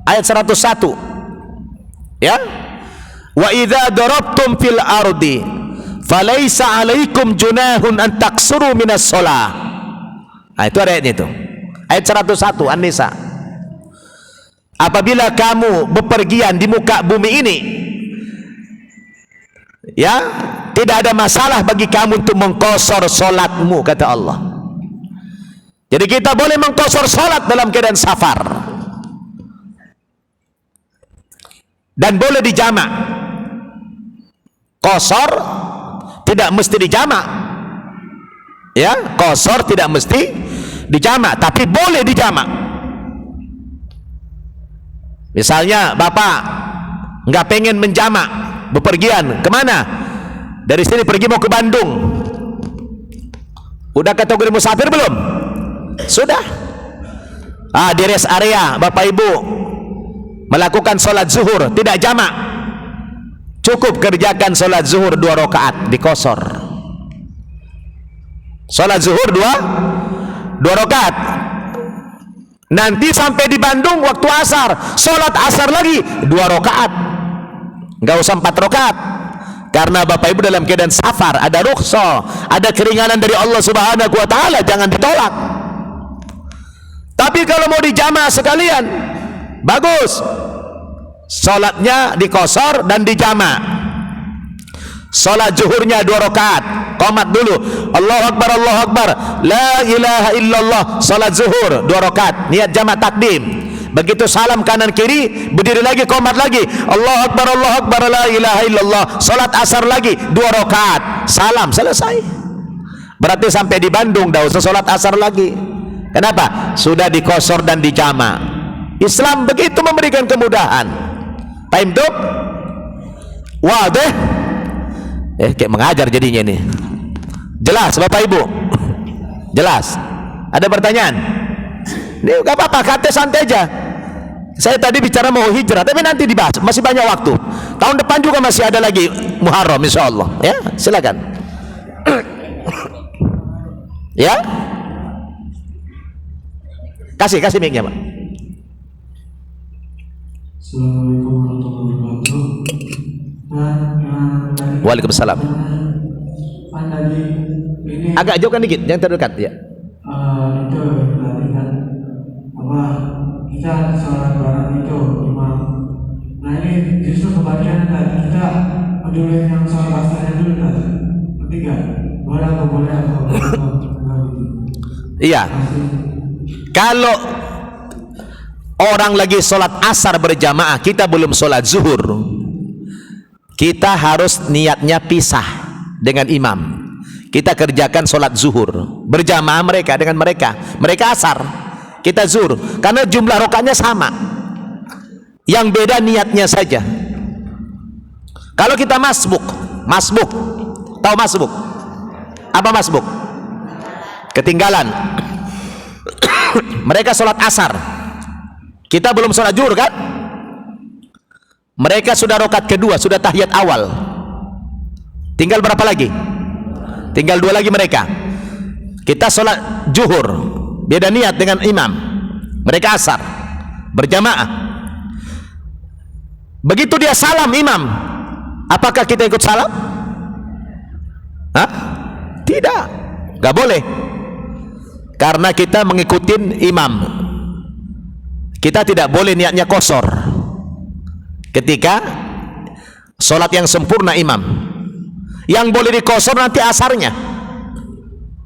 Ayat 101. Ya. Wa idza darabtum fil ardi falaysa 'alaikum junahun an taqsuru minas shalah. Nah, itu ada ayatnya itu. Ayat 101 An-Nisa. Apabila kamu bepergian di muka bumi ini, ya, tidak ada masalah bagi kamu untuk mengkosor solatmu, kata Allah. Jadi kita boleh mengkosor solat dalam keadaan safar dan boleh dijamak. Kosor tidak mesti dijamak, ya, kosor tidak mesti dijamak, tapi boleh dijamak. Misalnya bapak nggak pengen menjamak, bepergian kemana? Dari sini pergi mau ke Bandung, udah kategori musafir belum? Sudah. Di rest area bapak ibu melakukan sholat zuhur, tidak jamak, cukup kerjakan sholat zuhur 2 rakaat dikosor. Sholat zuhur 2 rakaat. Nanti sampai di Bandung waktu asar, sholat asar lagi 2 rakaat, nggak usah 4 rakaat, karena bapak ibu dalam keadaan safar, ada rukhsah, ada keringanan dari Allah Subhanahu wa ta'ala, jangan ditolak. Tapi kalau mau dijamak sekalian, bagus, sholatnya dikosor dan dijamak. Sholat zuhurnya 2 rakaat, qomat dulu, Allahu Akbar, Allahu Akbar, la ilaha illallah, sholat zuhur 2 rakaat, niat jamak takdim. Begitu salam kanan kiri, berdiri lagi, qomat lagi, Allahu Akbar, Allahu Akbar, la ilaha illallah, sholat asar lagi 2 rakaat, salam, selesai. Berarti sampai di Bandung dah usah sholat asar lagi. Kenapa? Sudah dikosor dan dijamak. Islam begitu memberikan kemudahan. Time tuh, wah deh, kayak mengajar jadinya ini. Jelas bapak ibu? Jelas? Ada pertanyaan? Ini gak apa-apa, kata santai aja. Saya tadi bicara mau hijrah, tapi nanti dibahas, masih banyak waktu. Tahun depan juga masih ada lagi Muharram insyaallah. Ya, silakan. Ya, kasih mic-nya Pak. Assalamualaikum warahmatullahi wabarakatuh. Waalaikumsalam. Agak jauhkan dikit, jangan terdekat ya. Itu perhatikan apa kita sholat bareng itu imam. Nah ini justru kebalikan tadi, kita peduli yang sholat asarnya dulu tadi. Ketiga, boleh apa boleh apa? Iya. Kalau orang lagi sholat asar berjamaah, kita belum sholat zuhur, kita harus niatnya pisah dengan imam. Kita kerjakan sholat zuhur berjamaah mereka dengan mereka asar, kita zuhur, karena jumlah rakaatnya sama, yang beda niatnya saja. Kalau kita masbuk, tahu masbuk? Apa masbuk? Ketinggalan. Mereka sholat asar, kita belum sholat zuhur kan? Mereka sudah rakaat kedua, sudah tahiyat awal. Tinggal berapa lagi? Tinggal 2 lagi mereka. Kita sholat zuhur, beda niat dengan imam. Mereka asar, berjamaah. Begitu dia salam imam, apakah kita ikut salam? Hah? Tidak, gak boleh. Karena kita mengikuti imam. Kita tidak boleh niatnya kosor ketika sholat yang sempurna imam. Yang boleh dikosor nanti asarnya,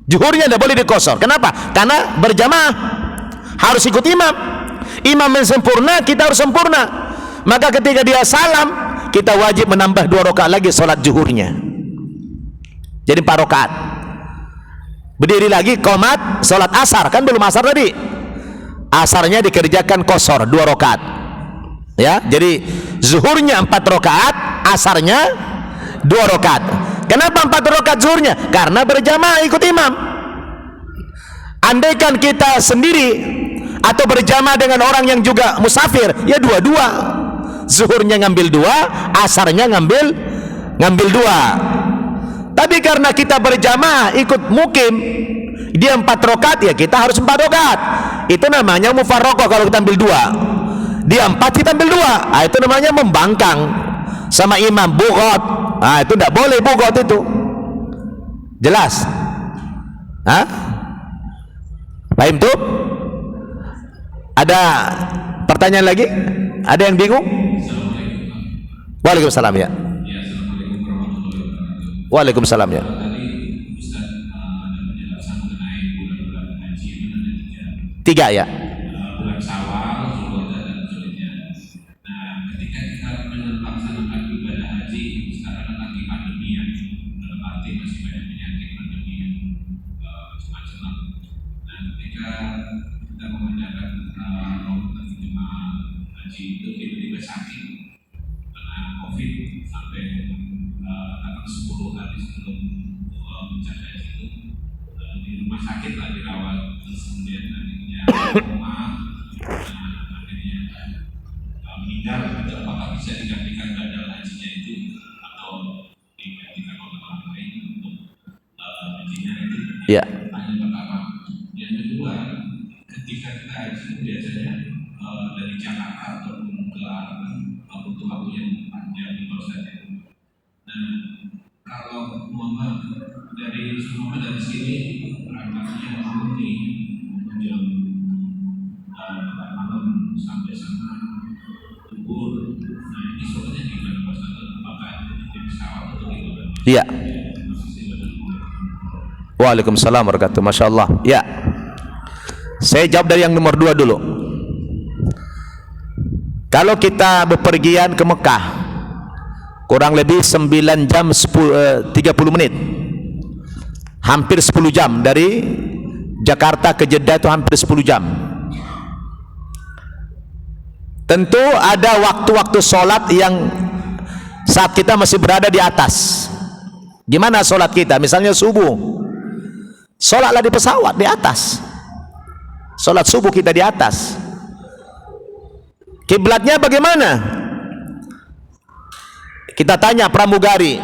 zuhurnya tidak boleh dikosor. Kenapa? Karena berjamaah harus ikut imam. Imam yang sempurna, kita harus sempurna. Maka ketika dia salam, kita wajib menambah 2 rakaat lagi sholat zuhurnya, jadi 4 rakaat. Berdiri lagi qomat, sholat asar, kan belum asar tadi. Asarnya dikerjakan kosor 2 rakaat, ya. Jadi zuhurnya 4 rakaat, asarnya 2 rakaat. Kenapa 4 rakaat zuhurnya? Karena berjamaah ikut imam. Andaikan kita sendiri atau berjamaah dengan orang yang juga musafir, ya 2-2. Zuhurnya ngambil 2, asarnya ngambil 2. Tapi karena kita berjamaah ikut mukim, dia 4 rakaat, ya kita harus 4 rakaat. Itu namanya mufarraqah. Kalau kita ambil 2, dia 4, kita ambil 2, itu namanya membangkang sama imam, bughat. Itu tidak boleh bughat itu. Jelas? Hah? Paham tuh? Ada pertanyaan lagi? Ada yang bingung? Waalaikumsalam ya. Waalaikumsalam ya. Tiga ya. Bulan Syawal, Zulhijjah dan Zulhijjah. Nah, ketika kita melaksanakan ibadah haji, sekarang kan lagi pandemi ya, dalam arti masih banyak penyakit pandemi yang macam-macam. Nah, ketika kita mengerjakan rombongan jemaah haji itu tiba-tiba sakit karena COVID sampai katakan 10 hari sebelum mencapai haji itu di rumah sakit lah dirawat, terus kemudian akhirnya akhirnya meninggal. Itu apakah bisa digantikan badal hajinya itu atau digantikan oleh orang lain untuk hajinya itu? Ya. Hanya pertama. Yang kedua, ketika kita haji biasanya dari Jakarta ataupun ke Arafah butuh waktu yang panjang di proses itu. Nah, kalau dari sini berangkatnya malam nih, jam malam sampai sana libur. Nah, ini soalnya gimana Pak Ustaz? Apakah di pesawat atau gimana? Iya. Waalaikumsalam warahmatullahi wabarakatuh. Masya Allah. Ya. Saya jawab dari yang nomor 2 dulu. Kalau kita bepergian ke Mekah, kurang lebih 9 jam 30 menit, hampir 10 jam. Dari Jakarta ke Jeddah itu hampir 10 jam. Tentu ada waktu-waktu sholat yang saat kita masih berada di atas. Gimana sholat kita? Misalnya subuh, sholatlah di pesawat di atas. Sholat subuh kita di atas. Kiblatnya bagaimana? Kita tanya pramugari.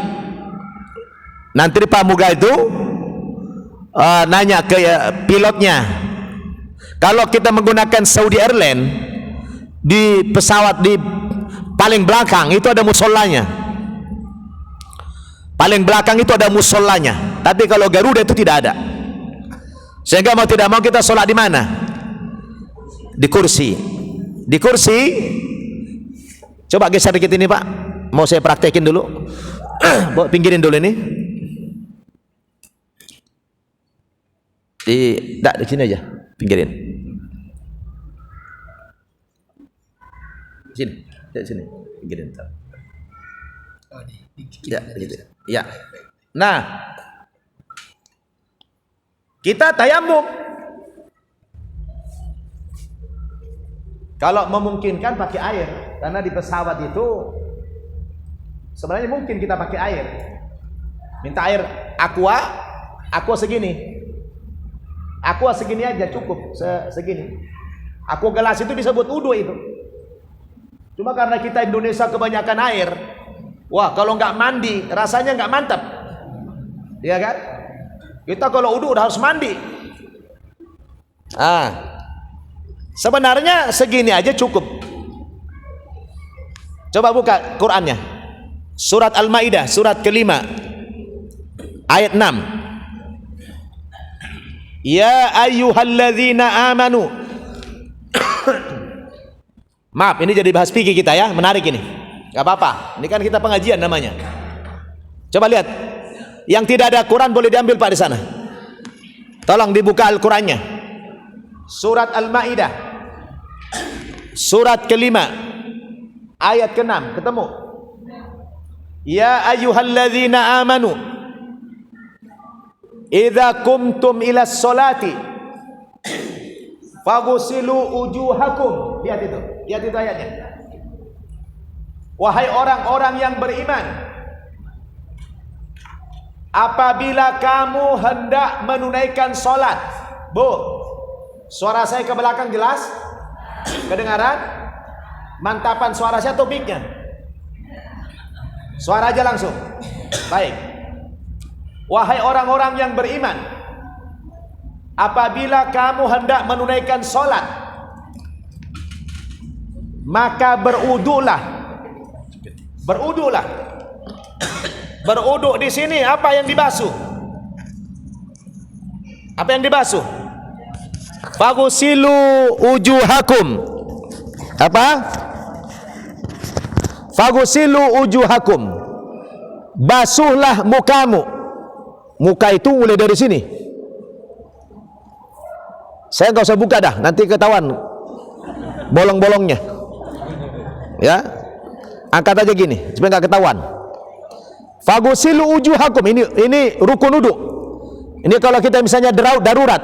Nanti di pramugari itu nanya ke pilotnya. Kalau kita menggunakan Saudi Airlines, di pesawat di paling belakang itu ada musolanya. Paling belakang itu ada musolanya. Tapi kalau Garuda itu tidak ada. Sehingga mau tidak mau kita sholat di mana? Di kursi. Di kursi. Coba geser dikit ini Pak. Mau saya praktekin dulu. Bawa pinggirin dulu ini. Di sini aja. Pinggirin. Sini. Di sini. Pinggirin. Ya, gitu. Ya. Nah, kita tayamum. Kalau memungkinkan pakai air, karena di pesawat itu sebenarnya mungkin kita pakai air. Minta air aqua segini. Aqua segini aja cukup, segini. Aqua gelas itu bisa buat wudu itu. Cuma karena kita Indonesia kebanyakan air, wah kalau nggak mandi rasanya nggak mantap, ya kan? Kita kalau wudu udah harus mandi. Sebenarnya segini aja cukup. Coba buka Qur'annya, surat Al-Maidah, surat kelima, ayat 6. Ya ayyuhalladzina amanu. Maaf, ini jadi bahas fikih kita ya, menarik ini. Gak apa-apa, ini kan kita pengajian namanya. Coba lihat, yang tidak ada Quran boleh diambil Pak di sana. Tolong dibuka Al-Qurannya. Surat Al-Maidah, surat kelima, ayat ke-6, ketemu? Ya ayyuhalladzina amanu idza kumtum ila sholati faghsilu wujuhakum. Lihat itu ayatnya. Wahai orang-orang yang beriman, apabila kamu hendak menunaikan sholat. Bu, suara saya ke belakang jelas? Kedengaran? Mantapan suara saya topiknya? Suara aja langsung. Baik. Wahai orang-orang yang beriman, apabila kamu hendak menunaikan sholat, maka berwudulah. Berwudu di sini apa yang dibasuh? Apa yang dibasuh? Faghsilu wujuhakum. Apa? Faghsilu wujuhakum. Basuhlah mukamu. Muka itu mulai dari sini. Saya nggak usah buka dah, nanti ketahuan bolong-bolongnya. Ya, angkat aja gini, supaya nggak ketahuan. Faghsilu wujuhakum. Ini rukun wudu. Ini kalau kita misalnya darurat.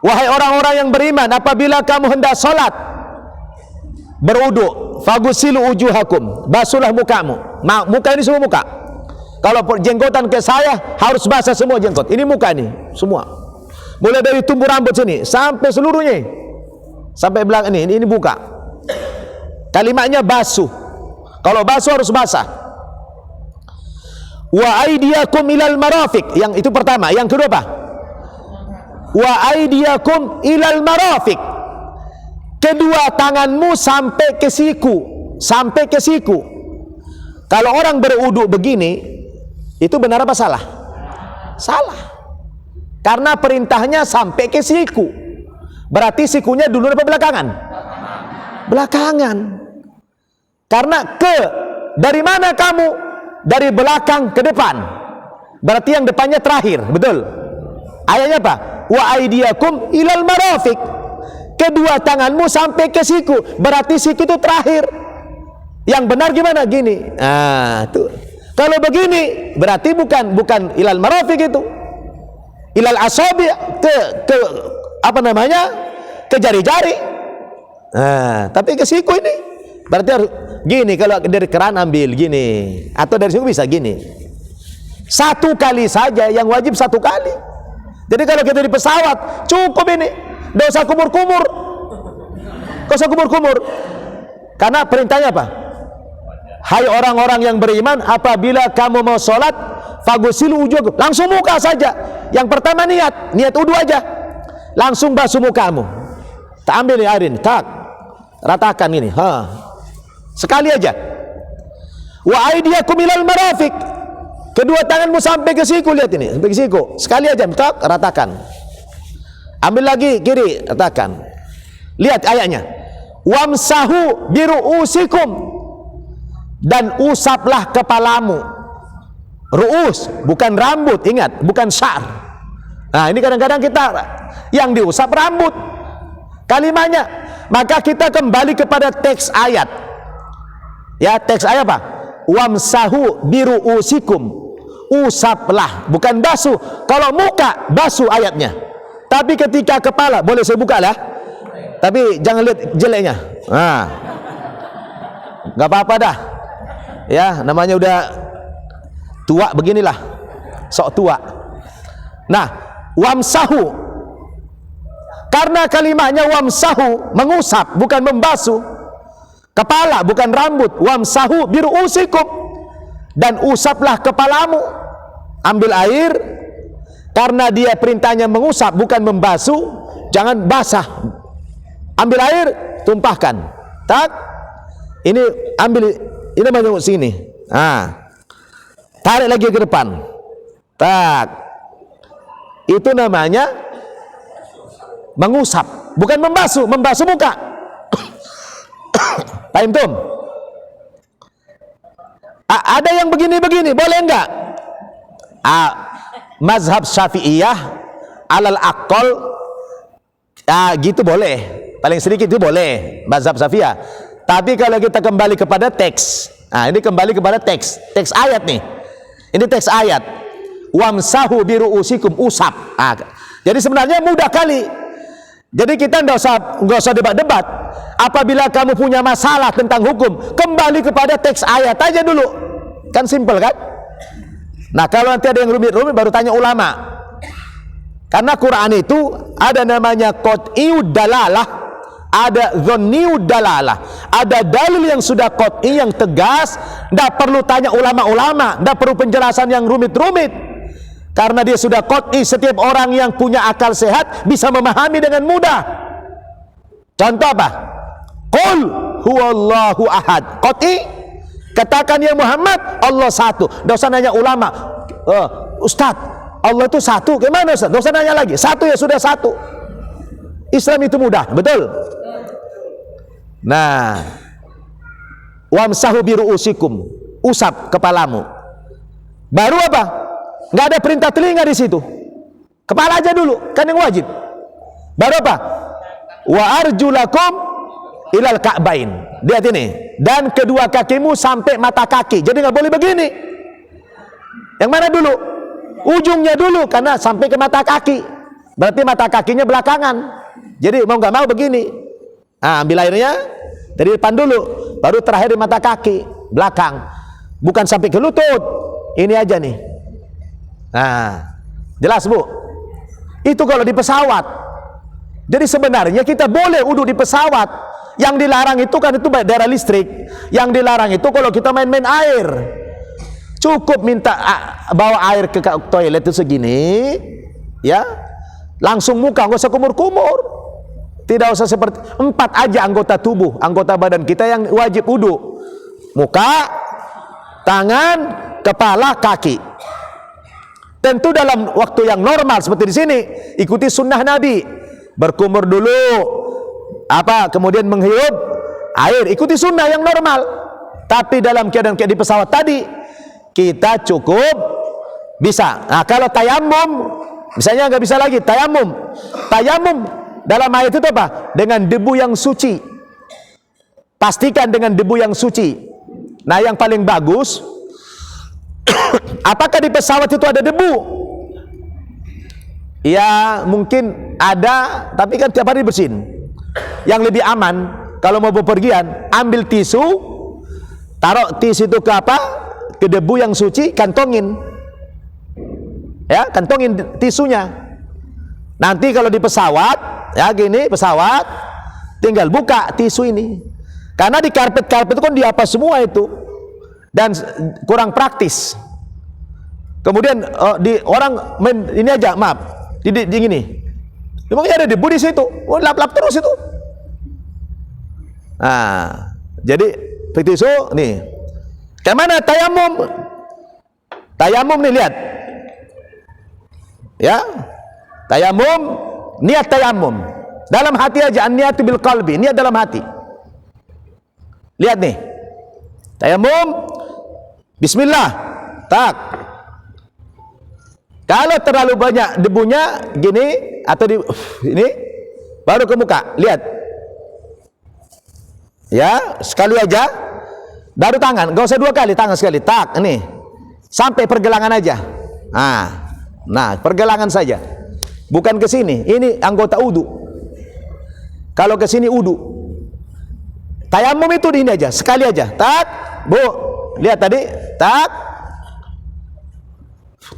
Wahai orang-orang yang beriman, apabila kamu hendak sholat, berwudu, faghsilu wujuhakum. Basuhlah mukamu. Muka ini semua muka. Kalau jenggotan ke saya harus basah semua jenggot. Ini muka nih, semua. Mulai dari tumbuh rambut sini sampai seluruhnya. Sampai belakang ini buka. Kalimatnya basuh. Kalau basuh harus basah. Wa aydiyakum ilal marafiq. Yang itu pertama. Yang kedua apa? Wa aydiyakum ilal marafiq. Kedua tanganmu sampai ke siku. Sampai ke siku. Kalau orang berwudu begini, itu benar apa salah? Salah. Karena perintahnya sampai ke siku. Berarti sikunya dulu apa belakangan? Belakangan. Karena dari mana kamu? Dari belakang ke depan. Berarti yang depannya terakhir, betul? Ayatnya apa? Wa aydiyakum ilal marafiq. Kedua tanganmu sampai ke siku. Berarti siku itu terakhir. Yang benar gimana? Gini. Tuh. Kalau begini berarti bukan ilal marafiq itu. Ilal asabi, ke apa namanya? Ke jari-jari. Tapi ke siku ini. Berarti harus gini, kalau dari keran ambil gini, atau dari siku bisa gini. Satu kali saja, yang wajib satu kali. Jadi kalau kita di pesawat cukup ini. Nggak usah kumur-kumur. Nggak usah kumur-kumur. Karena perintahnya apa? Hai orang-orang yang beriman, apabila kamu mau sholat, faghsilu wujuhakum. Langsung muka saja. Yang pertama niat wudu aja. Langsung basuh mukamu. Tak ambil nih air ini, tak ratakan ini. Sekali aja. Wa aydiyakum ilal marafiq. Kedua tanganmu sampai ke siku, lihat ini, sampai ke siku. Sekali aja, tak ratakan. Ambil lagi kiri, ratakan. Lihat ayatnya. Wamsahu biru'usikum. Dan usaplah kepalamu. Ru'us, bukan rambut, ingat, bukan syar. Nah, ini kadang-kadang kita yang diusap rambut. Kalimatnya, maka kita kembali kepada teks ayat. Ya, teks ayat apa? Wamsahu biru'usikum. Usaplah, bukan basuh. Kalau muka, basuh ayatnya. Tapi ketika kepala, boleh saya buka lah. Tapi jangan lihat jeleknya. Gak apa-apa dah. Ya, namanya udah tua beginilah. Sok tua. Nah, wamsahu. Karena kalimatnya wamsahu, mengusap, bukan membasuh. Kepala bukan rambut. Wamsahu biru'usikum, dan usaplah kepalamu. Ambil air, karena dia perintahnya mengusap bukan membasuh, jangan basah. Ambil air, tumpahkan. Tak, ini ambil, ini masuk sini. Tarik lagi ke depan. Tak, itu namanya mengusap, bukan membasuh. Membasuh muka. Paham tum? Ada yang begini-begini, boleh enggak? Mazhab Syafi'iyah alal aqal, gitu boleh, paling sedikit itu boleh, mazhab Syafi'iyah. Tapi kalau kita kembali kepada teks, ini kembali kepada teks ayat nih. Ini teks ayat. Wamsahu biru'usikum, usap. Jadi sebenarnya mudah kali. Jadi kita enggak usah debat-debat. Apabila kamu punya masalah tentang hukum, kembali kepada teks ayat aja dulu. Kan simpel kan? Nah, kalau nanti ada yang rumit-rumit baru tanya ulama. Karena Quran itu ada namanya qat'iyud dalalah, ada dhanniyud dalalah. Ada dalil yang sudah qat'i, yang tegas, enggak perlu tanya ulama-ulama, enggak perlu penjelasan yang rumit-rumit. Karena dia sudah qat'i, setiap orang yang punya akal sehat bisa memahami dengan mudah. Contoh apa? Qul huwallahu ahad. Qat'i, katakan ya Muhammad, Allah satu. Tidak usah nanya ulama. Ustaz, Allah itu satu. Gimana Ustaz? Tidak usah nanya lagi. Satu ya sudah satu. Islam itu mudah, betul? Nah, wamsahu biru'usikum, usap kepalamu. Baru apa? Nggak ada perintah telinga di situ. Kepala aja dulu, kan yang wajib. Baru apa? Wa arjulakum ilal ka'bain. Lihat ini. Dan kedua kakimu sampai mata kaki. Jadi nggak boleh begini. Yang mana dulu? Ujungnya dulu, karena sampai ke mata kaki. Berarti mata kakinya belakangan. Jadi mau nggak mau begini. Ambil airnya dari depan dulu, baru terakhir di mata kaki belakang. Bukan sampai ke lutut. Ini aja nih. Jelas Bu? Itu kalau di pesawat. Jadi sebenarnya kita boleh wudhu di pesawat. Yang dilarang itu kan itu daerah listrik. Yang dilarang itu kalau kita main-main air. Cukup minta bawa air ke toilet itu segini, ya, langsung muka, nggak usah kumur-kumur. Tidak usah seperti 4 aja anggota tubuh, anggota badan kita yang wajib wudhu. Muka, tangan, kepala, kaki. Tentu dalam waktu yang normal seperti di sini, ikuti sunnah Nabi. Berkumur dulu, kemudian menghirup air, ikuti sunnah yang normal. Tapi dalam keadaan kayak di pesawat tadi, kita cukup bisa. Nah, kalau tayamum, misalnya nggak bisa lagi tayamum. Tayamum dalam ayat itu apa? Dengan debu yang suci. Pastikan dengan debu yang suci. Nah, yang paling bagus, apakah di pesawat itu ada debu? Ya mungkin ada, tapi kan tiap hari bersihin. Yang lebih aman kalau mau bepergian, ambil tisu, taruh tisu itu ke ke debu yang suci, kantongin, ya, kantongin tisunya. Nanti kalau di pesawat, ya gini, pesawat tinggal buka tisu ini. Karena di karpet-karpet itu kan diapa semua itu, dan kurang praktis. Kemudian di orang main ini aja, maaf, di gini, memangnya ada debu di situ, lap-lap terus itu. Nah, jadi tisu nih, kayak mana tayamum? Tayamum nih, lihat, ya, tayamum, niat tayamum dalam hati aja, an-niyatu bil qalbi, niat dalam hati. Lihat nih, tayamum, bismillah, tak. Kalau terlalu banyak debunya gini atau di ini, baru ke muka, lihat, ya, sekali aja, baru tangan, gak usah 2 kali, tangan sekali, tak, ini sampai pergelangan aja. Nah, pergelangan saja, bukan ke sini. Ini anggota wudu. Kalau ke sini wudu. Tayamum itu di ini aja, sekali aja, tak, Bu, lihat tadi, tak,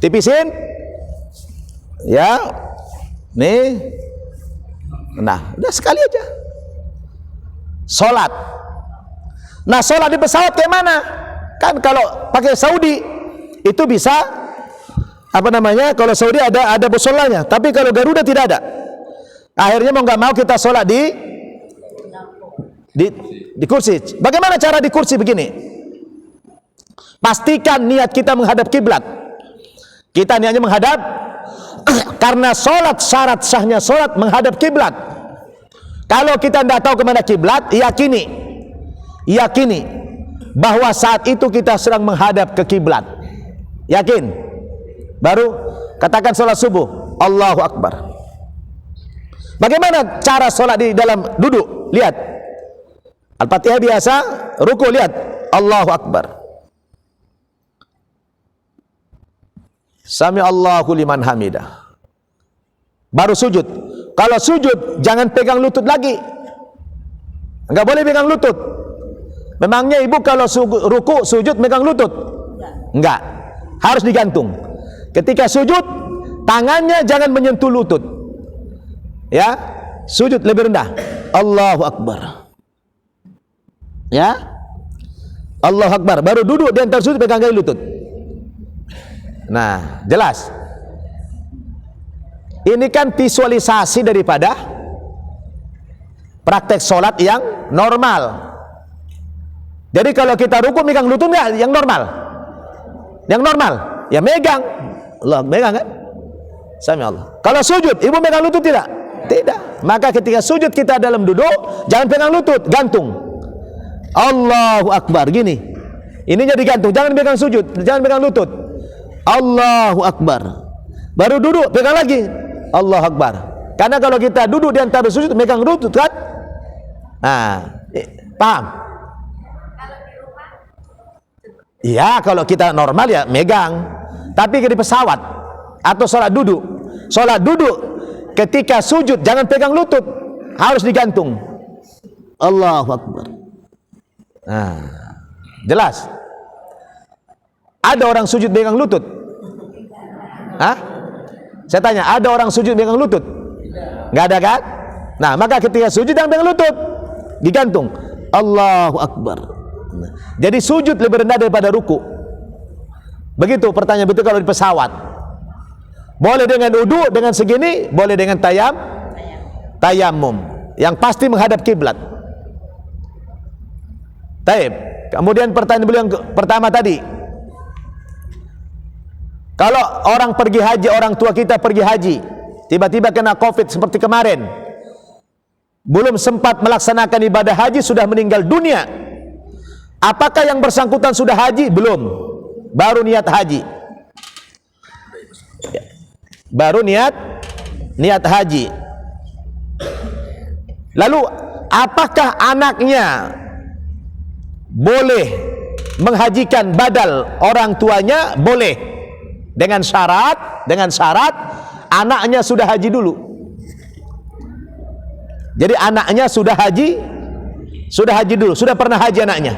tipisin, ya, nih, nah, udah sekali aja. Sholat, Nah, sholat di pesawat kayak mana? Kan kalau pakai Saudi itu bisa apa namanya? Kalau Saudi ada musolanya, tapi kalau Garuda tidak ada. Akhirnya mau nggak mau kita sholat di kursi. Bagaimana cara di kursi begini? Pastikan niat kita menghadap kiblat. Kita niatnya menghadap karena sholat, syarat sahnya sholat menghadap kiblat. Kalau kita tidak tahu kemana kiblat, yakini bahwa saat itu kita sedang menghadap ke kiblat. Yakin? Baru katakan sholat subuh, Allahu Akbar. Bagaimana cara sholat di dalam duduk? Lihat Al-Fatihah biasa, ruku lihat Allahu Akbar. Sami Allahu liman hamidah. Baru sujud. Kalau sujud jangan pegang lutut lagi. Enggak boleh pegang lutut. Memangnya ibu kalau ruku sujud pegang lutut? Enggak. Harus digantung. Ketika sujud tangannya jangan menyentuh lutut. Ya, sujud lebih rendah. Allahu Akbar. Ya, Allahu Akbar. Baru duduk di antara sujud pegang lutut. Nah, jelas. Ini kan visualisasi daripada praktek sholat yang normal. Jadi kalau kita ruku megang lutut nggak? Yang normal. Yang normal, ya megang. Allah megang kan? Sami Allah. Kalau sujud, ibu megang lutut tidak? Tidak. Maka ketika sujud kita dalam duduk, jangan pegang lutut, gantung. Allahu Akbar, gini. Ininya digantung, jangan pegang sujud, jangan pegang lutut. Allahu Akbar. Baru duduk, pegang lagi. Allahu Akbar. Karena kalau kita duduk di antara sujud megang lutut kan? Nah, paham? Iya, kalau kita normal ya megang. Tapi di pesawat atau sholat duduk ketika sujud jangan pegang lutut, harus digantung. Allahu Akbar. Nah, jelas. Ada orang sujud pegang lutut? Hah? Saya tanya, ada orang sujud pegang lutut? Nggak ada kan? Nah, maka ketika sujud jangan pegang lutut, digantung. Allahu Akbar. Nah, jadi sujud lebih rendah daripada ruku. Begitu pertanyaan betul kalau di pesawat. Boleh dengan wudu dengan segini, boleh dengan tayamum. Yang pasti menghadap kiblat. Taib. Kemudian pertanyaan beliau yang pertama tadi. Kalau orang pergi haji, orang tua kita pergi haji, tiba-tiba kena COVID seperti kemarin, belum sempat melaksanakan ibadah haji sudah meninggal dunia. Apakah yang bersangkutan sudah haji? Belum. Baru niat haji. Baru niat haji. Lalu apakah anaknya boleh menghajikan badal orang tuanya? Boleh. Dengan syarat anaknya sudah haji dulu. Jadi anaknya sudah haji dulu, sudah pernah haji anaknya.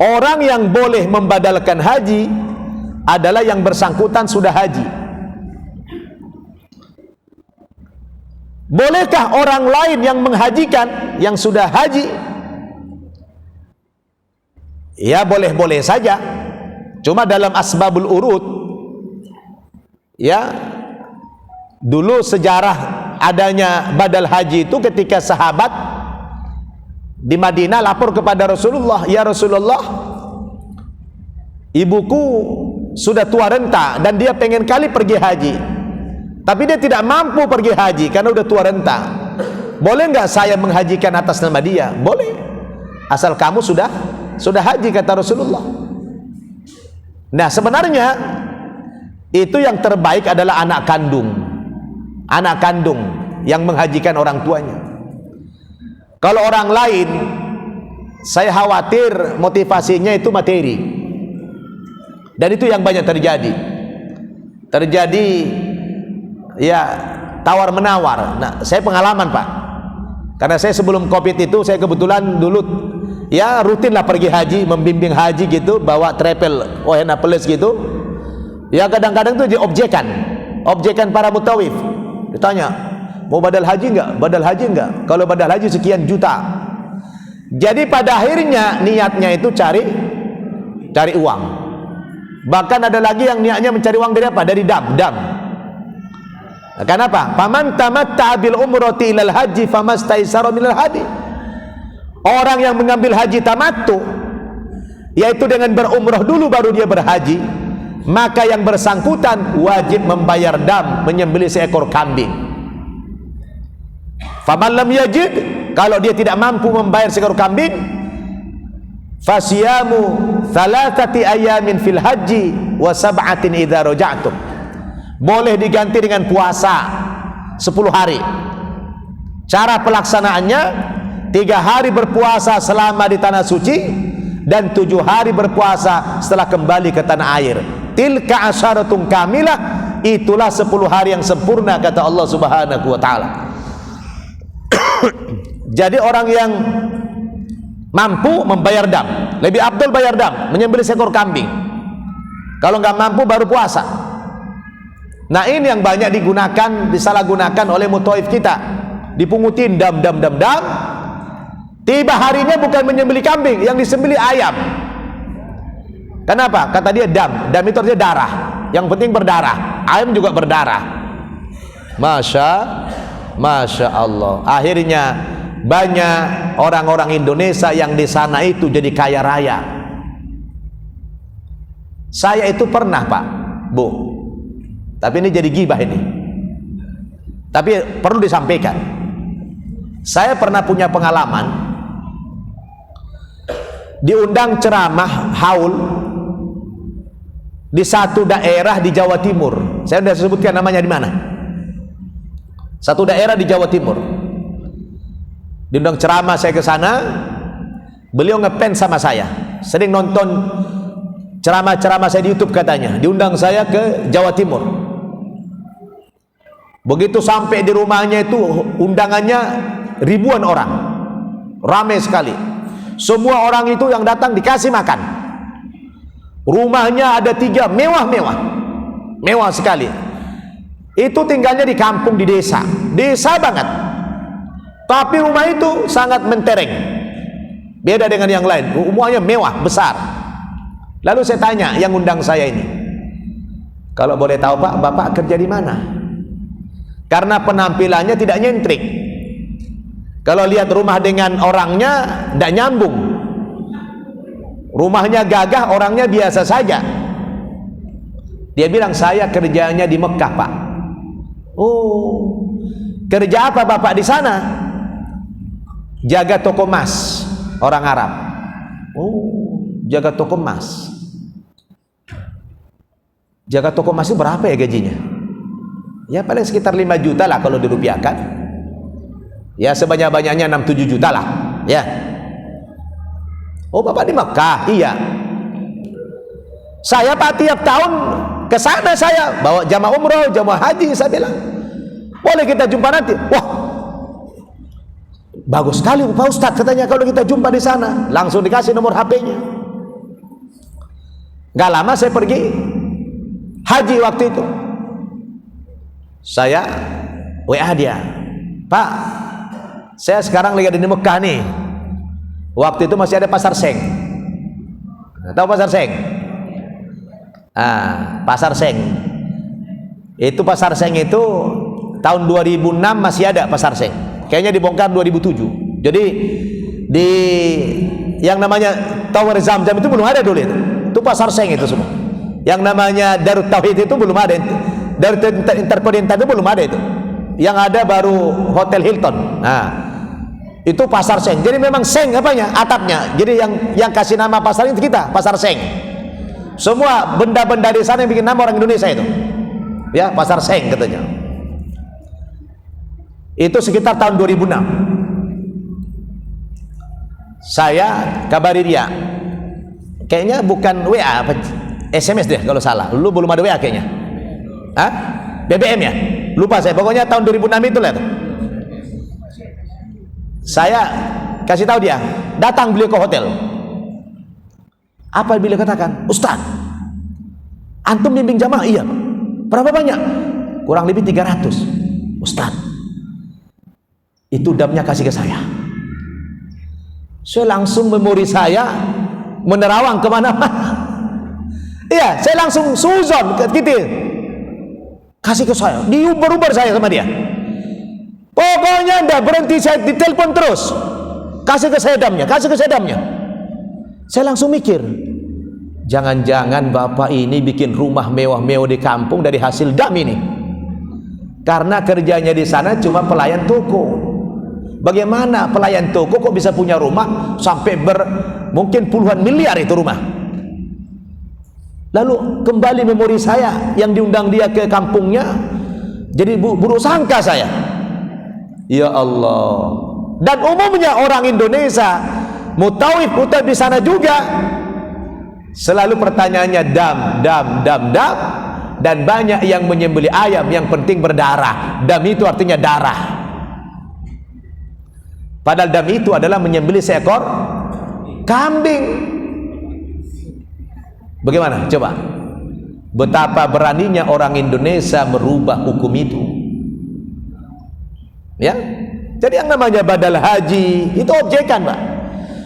Orang yang boleh membadalkan haji adalah yang bersangkutan sudah haji. Bolehkah orang lain yang menghajikan yang sudah haji? Ya boleh-boleh saja. Cuma dalam asbabul urud, ya, dulu sejarah adanya badal haji itu ketika sahabat di Madinah lapor kepada Rasulullah, ya Rasulullah, ibuku sudah tua renta dan dia pengen kali pergi haji, tapi dia tidak mampu pergi haji karena udah tua renta. Boleh nggak saya menghajikan atas nama dia? Boleh, asal kamu sudah haji, kata Rasulullah. Nah, sebenarnya itu yang terbaik adalah anak kandung yang menghajikan orang tuanya. Kalau orang lain, saya khawatir motivasinya itu materi, dan itu yang banyak terjadi ya tawar menawar. Nah, saya pengalaman Pak, karena saya sebelum COVID itu saya kebetulan dulu ya rutin lah pergi haji, membimbing haji gitu, bawa travel wahana plus gitu. Ya kadang-kadang tuh objekan para mutawif. Ditanya, mau badal haji enggak? Badal haji enggak? Kalau badal haji sekian juta. Jadi pada akhirnya niatnya itu cari uang. Bahkan ada lagi yang niatnya mencari uang dari apa? Dari dam. Kenapa? Faman tamatta'a bil umrati ilal haji famastaisara minal hadi. Orang yang mengambil haji tamattu, yaitu dengan berumrah dulu baru dia berhaji, maka yang bersangkutan wajib membayar dam, menyembelih seekor kambing. Faman lam yajid, kalau dia tidak mampu membayar seekor kambing, fasiyamu thalathati ayamin fil haji wa sab'atin idza raja'tum. Boleh diganti dengan puasa 10 hari. Cara pelaksanaannya 3 hari berpuasa selama di tanah suci dan 7 hari berpuasa setelah kembali ke tanah air. Tilka asyaratun kamilah, itulah 10 hari yang sempurna kata Allah Subhanahu wa taala. Jadi orang yang mampu membayar dam, lebih afdal bayar dam, menyembelih seekor kambing. Kalau nggak mampu baru puasa. Nah ini yang banyak digunakan, disalahgunakan oleh mutaif kita. Dipungutin dam. Tiba harinya bukan menyembelih kambing, yang disembelih ayam. Kenapa? Kata dia dam itu artinya darah. Yang penting berdarah. Ayam juga berdarah. Masya Allah. Akhirnya banyak orang-orang Indonesia yang di sana itu jadi kaya raya. Saya itu pernah Pak, Bu, tapi ini jadi gibah ini, tapi perlu disampaikan. Saya pernah punya pengalaman diundang ceramah haul di satu daerah di Jawa Timur. Saya sudah sebutkan namanya di mana. Satu daerah di Jawa Timur. Diundang ceramah saya ke sana. Beliau ngefans sama saya. Sering nonton ceramah-ceramah saya di YouTube katanya. Diundang saya ke Jawa Timur. Begitu sampai di rumahnya itu undangannya ribuan orang. Ramai sekali. Semua orang itu yang datang dikasih makan. Rumahnya ada 3 mewah-mewah. Mewah sekali. Itu tinggalnya di kampung, di desa banget, tapi rumah itu sangat mentereng, beda dengan yang lain. Rumahnya mewah, besar. Lalu saya tanya yang undang saya ini, kalau boleh tahu Pak, Bapak kerja di mana? Karena penampilannya tidak nyentrik. Kalau lihat rumah dengan orangnya tidak nyambung. Rumahnya gagah, orangnya biasa saja. Dia bilang saya kerjanya di Mekah Pak. Oh, kerja apa Bapak di sana? Jaga toko emas, orang Arab. Oh, jaga toko emas. Jaga toko emas itu berapa ya gajinya? Ya paling sekitar 5 juta lah kalau dirupiahkan. Ya sebanyak-banyaknya 6-7 juta lah. Ya. Oh Bapak di Mekah? Iya. Saya Pak tiap tahun ke sana, saya bawa jamaah umroh, jamaah haji. Saya bilang, boleh kita jumpa nanti? Wah, bagus sekali Pak Ustadz katanya kalau kita jumpa di sana. Langsung dikasih nomor HP-nya. Gak lama saya pergi haji waktu itu. Saya WA dia, Pak, saya sekarang lagi ada di Mekah nih. Waktu itu masih ada pasar Seng. Tahu pasar Seng? Pasar Seng itu, pasar Seng itu tahun 2006 masih ada pasar Seng, kayaknya dibongkar 2007. Jadi di yang namanya Tower Zamzam itu belum ada dulu, itu pasar Seng itu semua. Yang namanya Darut Tauhid itu belum ada, Darut Interkontinental itu belum ada itu. Yang ada baru Hotel Hilton. Nah itu pasar Seng. Jadi memang Seng apanya? Atapnya. Jadi yang kasih nama pasar itu kita, pasar Seng. Semua benda-benda di sana yang bikin nama orang Indonesia itu, ya pasar Seng katanya. Itu sekitar tahun 2006. Saya kabari dia, kayaknya bukan WA, apa SMS deh kalau salah. Dulu belum ada WA kayaknya. BBM ya? Lupa saya. Pokoknya tahun 2006 itu lah. Saya kasih tahu dia, datang beliau ke hotel. Apa beliau katakan? Ustaz, antum bimbing jamaah? Iya. Berapa banyak? Kurang lebih 300. Ustaz, itu damnya kasih ke saya. Saya langsung memori saya menerawang kemana-mana. Iya, saya langsung suzon gitu. Kasih ke saya, diuber-uber saya sama dia. Pokoknya ndak berhenti, saya ditelepon terus. Kasih ke saya damnya, kasih ke saya damnya. Saya langsung mikir, jangan-jangan bapak ini bikin rumah mewah-mewah di kampung dari hasil dam ini. Karena kerjanya di sana cuma pelayan toko. Bagaimana pelayan toko kok bisa punya rumah sampai mungkin puluhan miliar itu rumah. Lalu kembali memori saya yang diundang dia ke kampungnya, jadi buruk sangka saya. Ya Allah. Dan umumnya orang Indonesia mutawif di sana juga selalu pertanyaannya dam. Dan banyak yang menyembelih ayam, yang penting berdarah. Dam itu artinya darah. Padahal dam itu adalah menyembelih seekor kambing. Bagaimana? Coba. Betapa beraninya orang Indonesia merubah hukum itu. Ya. Jadi yang namanya badal haji itu objekan, Pak.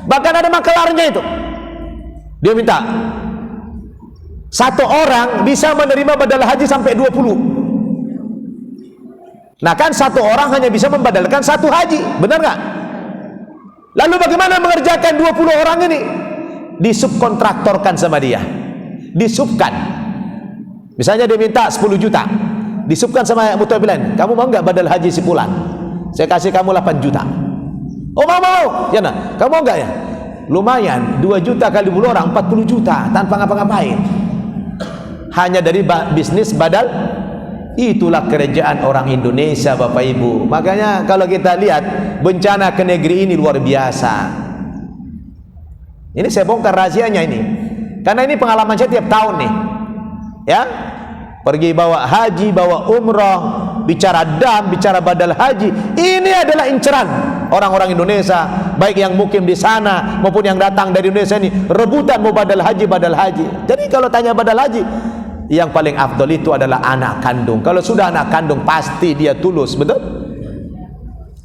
Bahkan ada makelarnya itu. Dia minta satu orang bisa menerima badal haji sampai 20. Nah kan satu orang hanya bisa membadalkan satu haji, benar nggak? Lalu bagaimana mengerjakan 20 orang ini? Disubkontraktorkan sama dia. Disubkan. Misalnya dia minta 10 juta, disubkan sama mutabilan. Kamu mau nggak badal haji sebulan? Saya kasih kamu 8 juta. Oh mau. Ya nah, kamu mau nggak ya? Lumayan, 2 juta kali 10 orang 40 juta tanpa ngapa-ngapain. Hanya dari bisnis badal. Itulah kerjaan orang Indonesia, Bapak Ibu. Makanya kalau kita lihat bencana ke negeri ini luar biasa. Ini saya bongkar rahasianya ini. Karena ini pengalaman saya tiap tahun nih. Ya. Pergi bawa haji, bawa umroh, bicara dam, bicara badal haji. Ini adalah inceran orang-orang Indonesia, baik yang mukim di sana maupun yang datang dari Indonesia ini, rebutan mau badal haji. Jadi kalau tanya badal haji, yang paling afdol itu adalah anak kandung. Kalau sudah anak kandung pasti dia tulus, betul?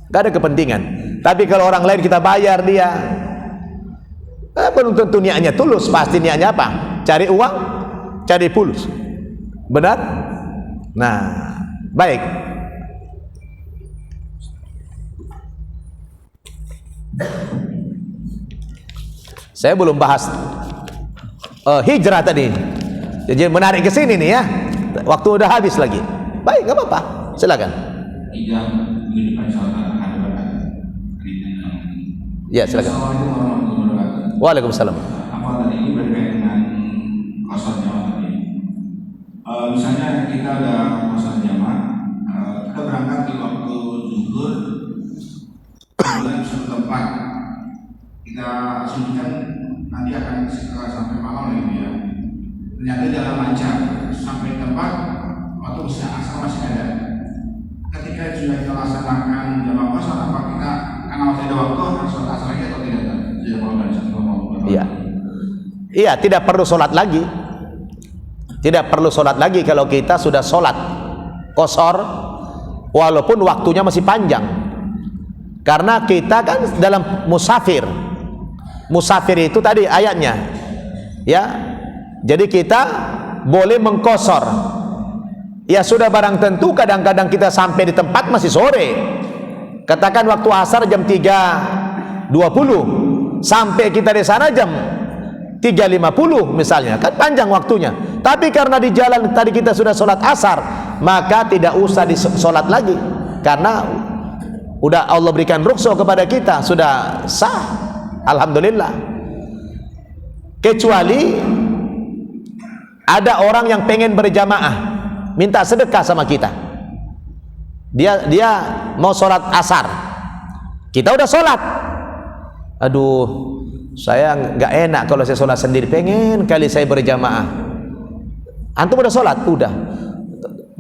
Gak ada kepentingan. Tapi kalau orang lain kita bayar dia, belum tentu niatnya tulus. Pasti niatnya apa? Cari uang, cari fulus. Benar? Nah, baik. Saya belum bahas hijrah tadi. Jadi menarik ke sini nih ya. Waktu udah habis lagi. Baik, nggak apa-apa. Silakan. Ya, silakan. Waalaikumsalam. Apa tadi ini berkaitan dengan kosong jamaah tadi? Misalnya kita ada kosong jamaah, kita berangkat di waktu zuhur, kemudian di suatu tempat kita asumsikan nanti akan sampai malam lagi ya. Ternyata jalan lancar sampai tempat waktu usia asal masih ada. Ketika sudah kita laksanakan jamaah kosong, apa kita karena masih ada waktu harus sholat asar lagi atau tidak? Iya. Iya, tidak perlu sholat lagi. Tidak perlu sholat lagi kalau kita sudah sholat qashar walaupun waktunya masih panjang. Karena kita kan dalam musafir. Musafir itu tadi ayatnya. Ya. Jadi kita boleh mengqashar. Ya sudah barang tentu kadang-kadang kita sampai di tempat masih sore. Katakan waktu asar jam 3.20. Sampai kita di sana jam 3.50 misalnya, kan panjang waktunya. Tapi karena di jalan tadi kita sudah sholat asar, maka tidak usah disolat lagi, karena udah Allah berikan rukhsah kepada kita, sudah sah, alhamdulillah. Kecuali ada orang yang pengen berjamaah, minta sedekah sama kita. Dia mau sholat asar, kita udah sholat. Aduh, saya nggak enak kalau saya sholat sendiri, pengen kali saya berjamaah. Antum udah sholat? Udah.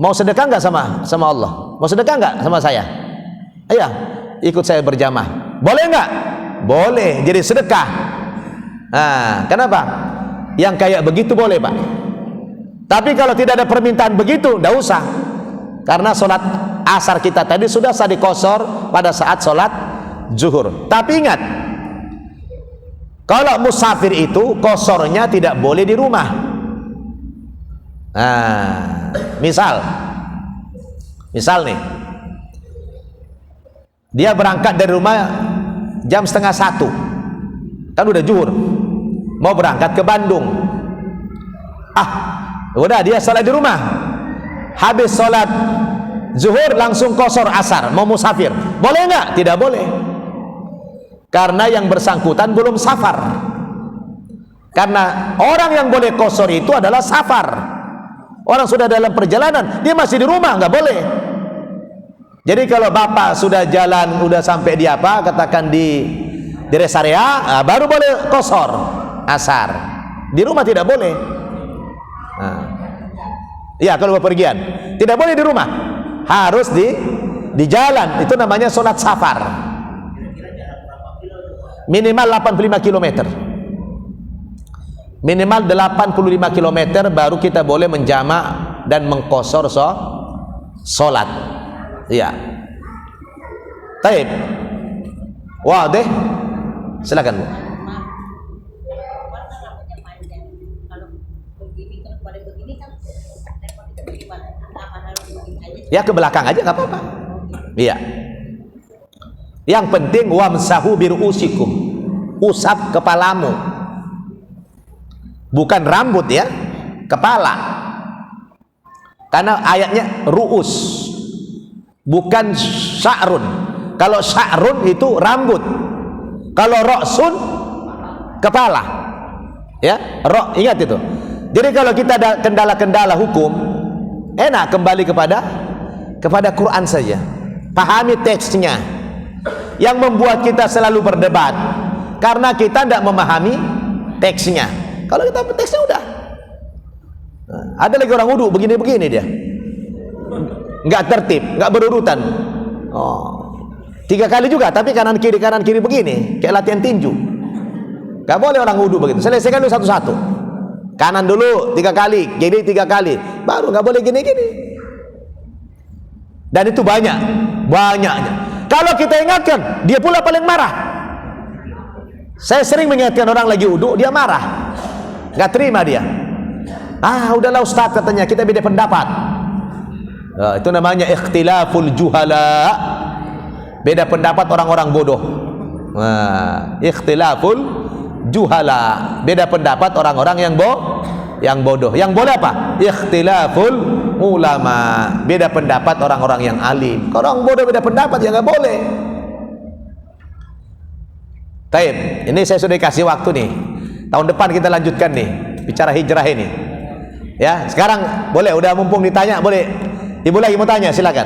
Mau sedekah nggak sama Allah? Mau sedekah nggak sama saya? Ayo, ikut saya berjamaah. Boleh nggak? Boleh, jadi sedekah. Nah, kenapa? Yang kayak begitu boleh, Pak. Tapi kalau tidak ada permintaan begitu, nggak usah. Karena sholat asar kita tadi sudah sah diqashar pada saat sholat zuhur. Tapi ingat, Kalau musafir itu kosornya tidak boleh di rumah. Nah, misal nih, dia berangkat dari rumah jam 12:30, kan udah zuhur, mau berangkat ke Bandung. Udah dia salat di rumah, habis salat zuhur langsung kosor asar, mau musafir, boleh nggak? Tidak boleh, karena yang bersangkutan belum safar. Karena orang yang boleh kosor itu adalah safar. Orang sudah dalam perjalanan, dia masih di rumah, nggak boleh. Jadi kalau bapak sudah jalan, udah sampai di katakan di rest area, baru boleh kosor asar. Di rumah tidak boleh. Ya, kalau bepergian tidak boleh di rumah, harus di jalan. Itu namanya sholat safar. Minimal 85 km. Minimal 85 km baru kita boleh menjamak dan mengkosor sholat. Iya. Taib. Wah deh. Silakan Bu. Ya ke belakang aja nggak apa-apa. Iya. Yang penting wamsahu biruusikum, usap kepalamu, bukan rambut ya, kepala. Karena ayatnya ruus, bukan sya'run. Kalau sya'run itu rambut, kalau ra'sun kepala. Ya, ingat itu. Jadi kalau kita ada kendala-kendala hukum, enak kembali kepada Quran saja. Pahami teksnya. Yang membuat kita selalu berdebat karena kita tidak memahami teksnya. Kalau kita teksnya udah. Ada lagi orang wudu begini-begini dia, nggak tertib, nggak berurutan. 3 kali juga, tapi kanan kiri begini, kayak latihan tinju. Nggak boleh orang wudu begitu. Selesaikan dulu satu-satu. Kanan dulu 3 kali, kiri 3 kali, baru nggak boleh gini-gini. Dan itu banyaknya. Kalau kita ingatkan, dia pula paling marah. Saya sering mengingatkan orang lagi wudu, dia marah, nggak terima dia. Udahlah Ustaz, katanya kita beda pendapat. Itu namanya ikhtilaful juhala, beda pendapat orang-orang bodoh. Ikhtilaful juhala, beda pendapat orang-orang yang bodoh. Yang boleh apa? Ikhtilaful ulama, beda pendapat orang-orang yang alim. Kalau orang bodoh beda pendapat ya nggak boleh. Taib, ini saya sudah kasih waktu nih. Tahun depan kita lanjutkan nih bicara hijrah ini. Ya, sekarang boleh, udah mumpung ditanya, boleh. Ibu lagi mau tanya, silakan.